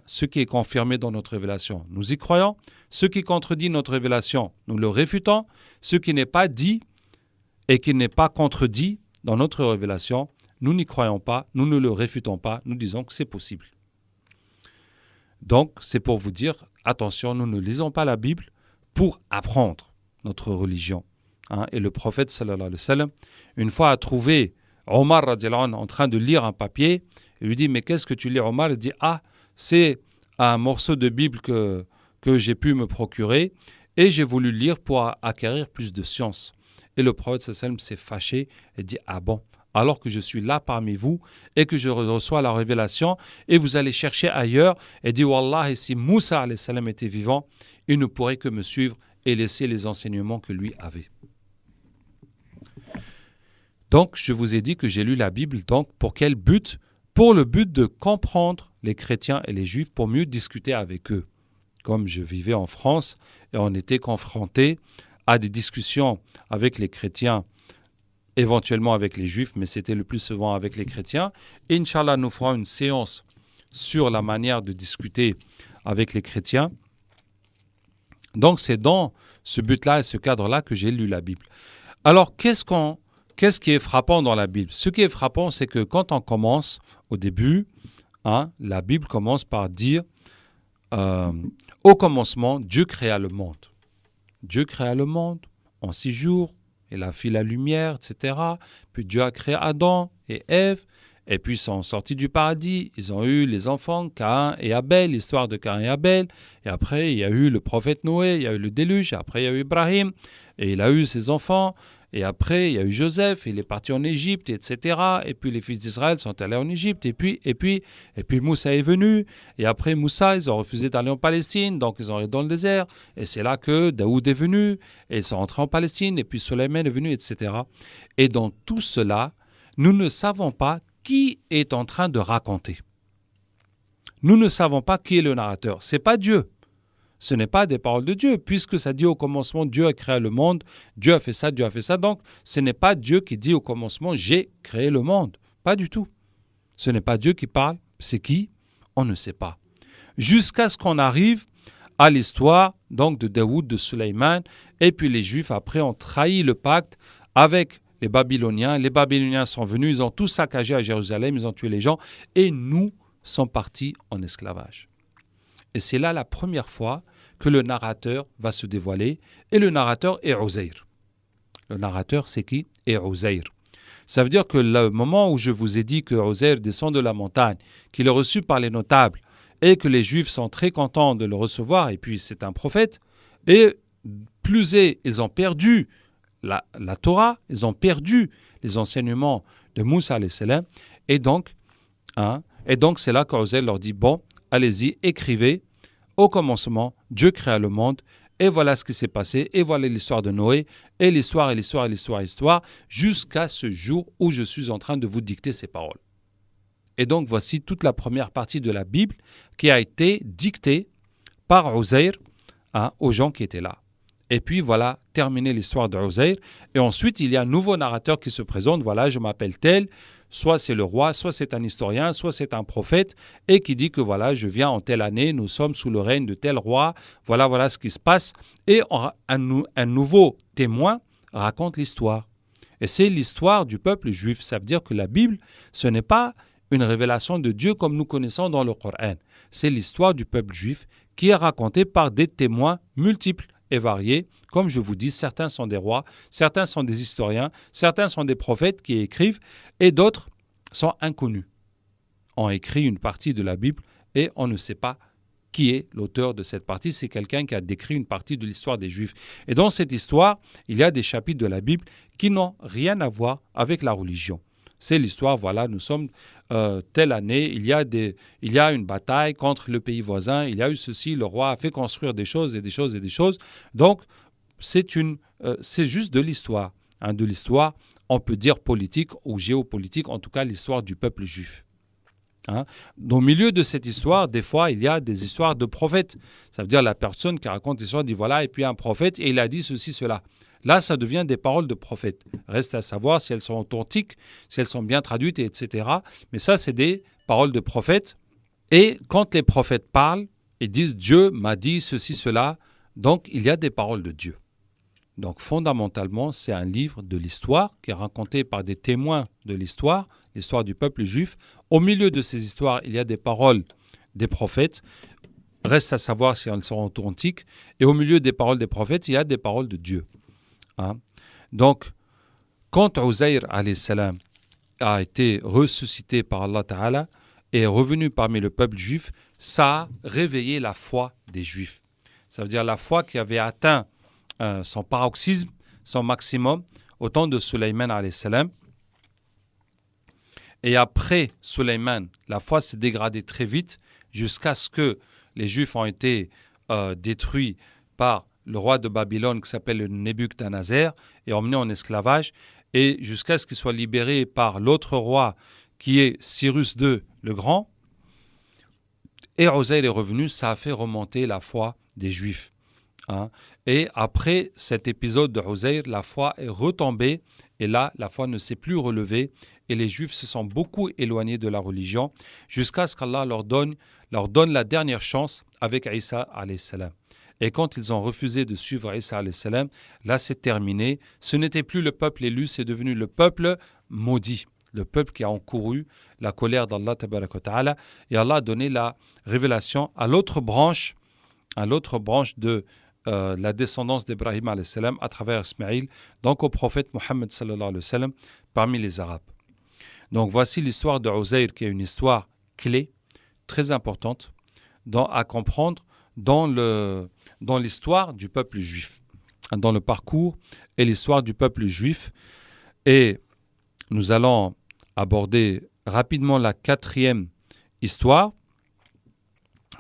ce qui est confirmé dans notre révélation, nous y croyons. Ce qui contredit notre révélation, nous le réfutons. Ce qui n'est pas dit et qui n'est pas contredit dans notre révélation, nous n'y croyons pas, nous ne le réfutons pas, nous disons que c'est possible. Donc, c'est pour vous dire, attention, nous ne lisons pas la Bible pour apprendre notre religion. Et le prophète, sallallahu alayhi wa sallam, une fois a trouvé Omar radiallahu anhu en train de lire un papier, il lui dit, mais qu'est-ce que tu lis, Omar? Il dit, c'est un morceau de Bible que j'ai pu me procurer et j'ai voulu lire pour acquérir plus de science. Et le prophète sallallahu alayhi wa sallam s'est fâché et dit, bon, alors que je suis là parmi vous et que je reçois la révélation et vous allez chercher ailleurs et dit, Wallah, si Moussa alayhi salam était vivant, il ne pourrait que me suivre et laisser les enseignements que lui avait. Donc, je vous ai dit que j'ai lu la Bible, donc pour quel but? Pour le but de comprendre les chrétiens et les juifs, pour mieux discuter avec eux. Comme je vivais en France et on était confrontés à des discussions avec les chrétiens, éventuellement avec les juifs, mais c'était le plus souvent avec les chrétiens. Et Inch'Allah, nous ferons une séance sur la manière de discuter avec les chrétiens. Donc, c'est dans ce but-là et ce cadre-là que j'ai lu la Bible. Alors, qu'est-ce qu'est-ce qui est frappant dans la Bible? Ce qui est frappant, c'est que quand on commence au début, la Bible commence par dire au commencement, Dieu créa le monde. Dieu créa le monde en 6 jours, il a fait la lumière, etc. Puis Dieu a créé Adam et Ève, et puis ils sont sortis du paradis, ils ont eu les enfants, Caïn et Abel, l'histoire de Caïn et Abel, et après il y a eu le prophète Noé, il y a eu le déluge, et après il y a eu Ibrahim, et il a eu ses enfants, et après il y a eu Joseph, il est parti en Égypte, etc. Et puis les fils d'Israël sont allés en Égypte, et puis Moussa est venu, et après Moussa, ils ont refusé d'aller en Palestine, donc ils ont été dans le désert, et c'est là que Daoud est venu, et ils sont entrés en Palestine, et puis Sulayman est venu, etc. Et dans tout cela, nous ne savons pas qui est en train de raconter. Nous ne savons pas qui est le narrateur. Ce n'est pas Dieu. Ce n'est pas des paroles de Dieu, puisque ça dit au commencement, Dieu a créé le monde, Dieu a fait ça, Dieu a fait ça. Donc, ce n'est pas Dieu qui dit au commencement, j'ai créé le monde. Pas du tout. Ce n'est pas Dieu qui parle. C'est qui? On ne sait pas. Jusqu'à ce qu'on arrive à l'histoire donc de Daoud, de Sulayman, et puis les Juifs, après, ont trahi le pacte avec les Babyloniens. Les Babyloniens sont venus, ils ont tout saccagé à Jérusalem, ils ont tué les gens, et nous sommes partis en esclavage. Et c'est là la première fois que le narrateur va se dévoiler, et le narrateur est Uzair. Le narrateur, c'est qui? Est Uzair. Ça veut dire que le moment où je vous ai dit que Uzair descend de la montagne, qu'il est reçu par les notables, et que les Juifs sont très contents de le recevoir, et puis c'est un prophète, et plus est, ils ont perdu la Torah, ils ont perdu les enseignements de Moussa alayhi salam, et donc c'est là qu'Uzair leur dit, bon, allez-y, écrivez, au commencement, Dieu créa le monde, et voilà ce qui s'est passé, et voilà l'histoire de Noé, et l'histoire, jusqu'à ce jour où je suis en train de vous dicter ces paroles. Et donc voici toute la première partie de la Bible qui a été dictée par Uzair aux gens qui étaient là. Et puis voilà, terminé l'histoire de Uzair. Et ensuite, il y a un nouveau narrateur qui se présente. Voilà, je m'appelle tel. Soit c'est le roi, soit c'est un historien, soit c'est un prophète. Et qui dit que voilà, je viens en telle année, nous sommes sous le règne de tel roi. Voilà ce qui se passe. Et un nouveau témoin raconte l'histoire. Et c'est l'histoire du peuple juif. Ça veut dire que la Bible, ce n'est pas une révélation de Dieu comme nous connaissons dans le Coran. C'est l'histoire du peuple juif qui est racontée par des témoins multiples et variés. Comme je vous dis, certains sont des rois, certains sont des historiens, certains sont des prophètes qui écrivent et d'autres sont inconnus. On écrit une partie de la Bible et on ne sait pas qui est l'auteur de cette partie. C'est quelqu'un qui a décrit une partie de l'histoire des Juifs. Et dans cette histoire, il y a des chapitres de la Bible qui n'ont rien à voir avec la religion. C'est l'histoire, voilà, nous sommes telle année, il y a une bataille contre le pays voisin, il y a eu ceci, le roi a fait construire des choses et des choses et des choses. Donc, c'est juste de l'histoire. De l'histoire, on peut dire politique ou géopolitique, en tout cas l'histoire du peuple juif. Au milieu de cette histoire, des fois, il y a des histoires de prophètes. Ça veut dire la personne qui raconte l'histoire dit voilà, et puis un prophète, et il a dit ceci, cela. Là, ça devient des paroles de prophètes. Reste à savoir si elles sont authentiques, si elles sont bien traduites, etc. Mais ça, c'est des paroles de prophètes. Et quand les prophètes parlent, ils disent « Dieu m'a dit ceci, cela », donc il y a des paroles de Dieu. Donc fondamentalement, c'est un livre de l'histoire qui est raconté par des témoins de l'histoire du peuple juif. Au milieu de ces histoires, il y a des paroles des prophètes. Reste à savoir si elles sont authentiques. Et au milieu des paroles des prophètes, il y a des paroles de Dieu. Donc, quand Uzair alayhi salam a été ressuscité par Allah Ta'ala et est revenu parmi le peuple juif, ça a réveillé la foi des Juifs. Ça veut dire la foi qui avait atteint son paroxysme, son maximum, au temps de Sulayman alayhi salam. Et après Sulayman, la foi s'est dégradée très vite jusqu'à ce que les Juifs ont été détruits par le roi de Babylone qui s'appelle Nebuchadnezzar et emmené en esclavage, et jusqu'à ce qu'il soit libéré par l'autre roi qui est Cyrus II le Grand. Et Uzair est revenu, ça a fait remonter la foi des Juifs. Et après cet épisode de Uzair, la foi est retombée, et là, la foi ne s'est plus relevée, et les Juifs se sont beaucoup éloignés de la religion, jusqu'à ce qu'Allah leur donne la dernière chance avec Isa alayhi salam. Et quand ils ont refusé de suivre Isa alayhi salam, là c'est terminé. Ce n'était plus le peuple élu, c'est devenu le peuple maudit. Le peuple qui a encouru la colère d'Allah tabaraka wa ta'ala. Et Allah a donné la révélation à l'autre branche de la descendance d'Ibrahim alayhi salam à travers Ismaïl, donc au prophète Mohammed sallallahu alayhi wa sallam parmi les Arabes. Donc voici l'histoire de Uzayr qui est une histoire clé, très importante à comprendre dans l'histoire du peuple juif, dans le parcours et l'histoire du peuple juif. Et nous allons aborder rapidement la 4e histoire,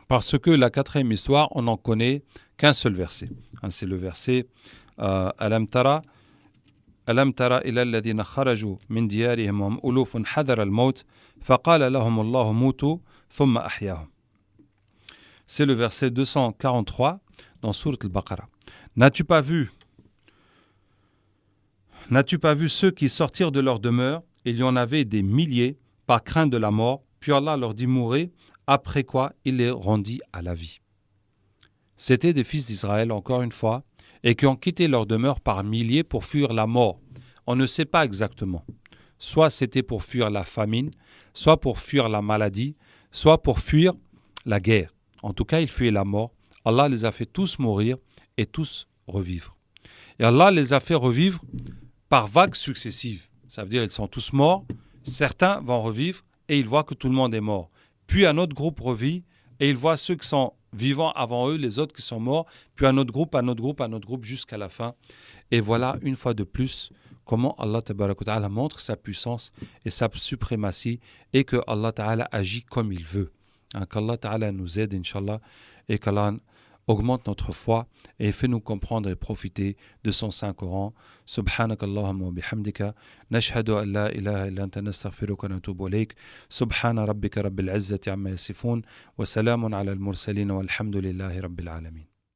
parce que la 4e histoire, on n'en connaît qu'un seul verset. C'est le verset Alam tara ila alladhina kharaju min diyarihim wa hum ulufun hadara al-maut faqala lahum Allahu mutu thumma ahyahum. C'est le verset 243 dans Sourate al-Baqarah. N'as-tu pas vu ceux qui sortirent de leur demeure? Il y en avait des milliers par crainte de la mort, puis Allah leur dit mourez, après quoi il les rendit à la vie. C'étaient des fils d'Israël, encore une fois, et qui ont quitté leur demeure par milliers pour fuir la mort. On ne sait pas exactement. Soit c'était pour fuir la famine, soit pour fuir la maladie, soit pour fuir la guerre. En tout cas, ils fuyaient la mort. Allah les a fait tous mourir et tous revivre. Et Allah les a fait revivre par vagues successives. Ça veut dire qu'ils sont tous morts, certains vont revivre et ils voient que tout le monde est mort. Puis un autre groupe revit et ils voient ceux qui sont vivants avant eux, les autres qui sont morts, puis un autre groupe jusqu'à la fin. Et voilà une fois de plus comment Allah tabaraka wa ta'ala montre sa puissance et sa suprématie et que Allah ta'ala agit comme il veut. Qu'Allah ta'ala nous aide, Inch'Allah, et qu'Allah augmente notre foi et fait nous comprendre et profiter de son Saint-Coran. Subhanakallahumma wa bihamdika, nashhadu an la ilaha illa anta nastaghfiruka wa natubu ilayk. Subhana rabbika rabbil izzati amma yasifun, wa salamun ala al-mursalin walhamdulillahi rabbil alamin.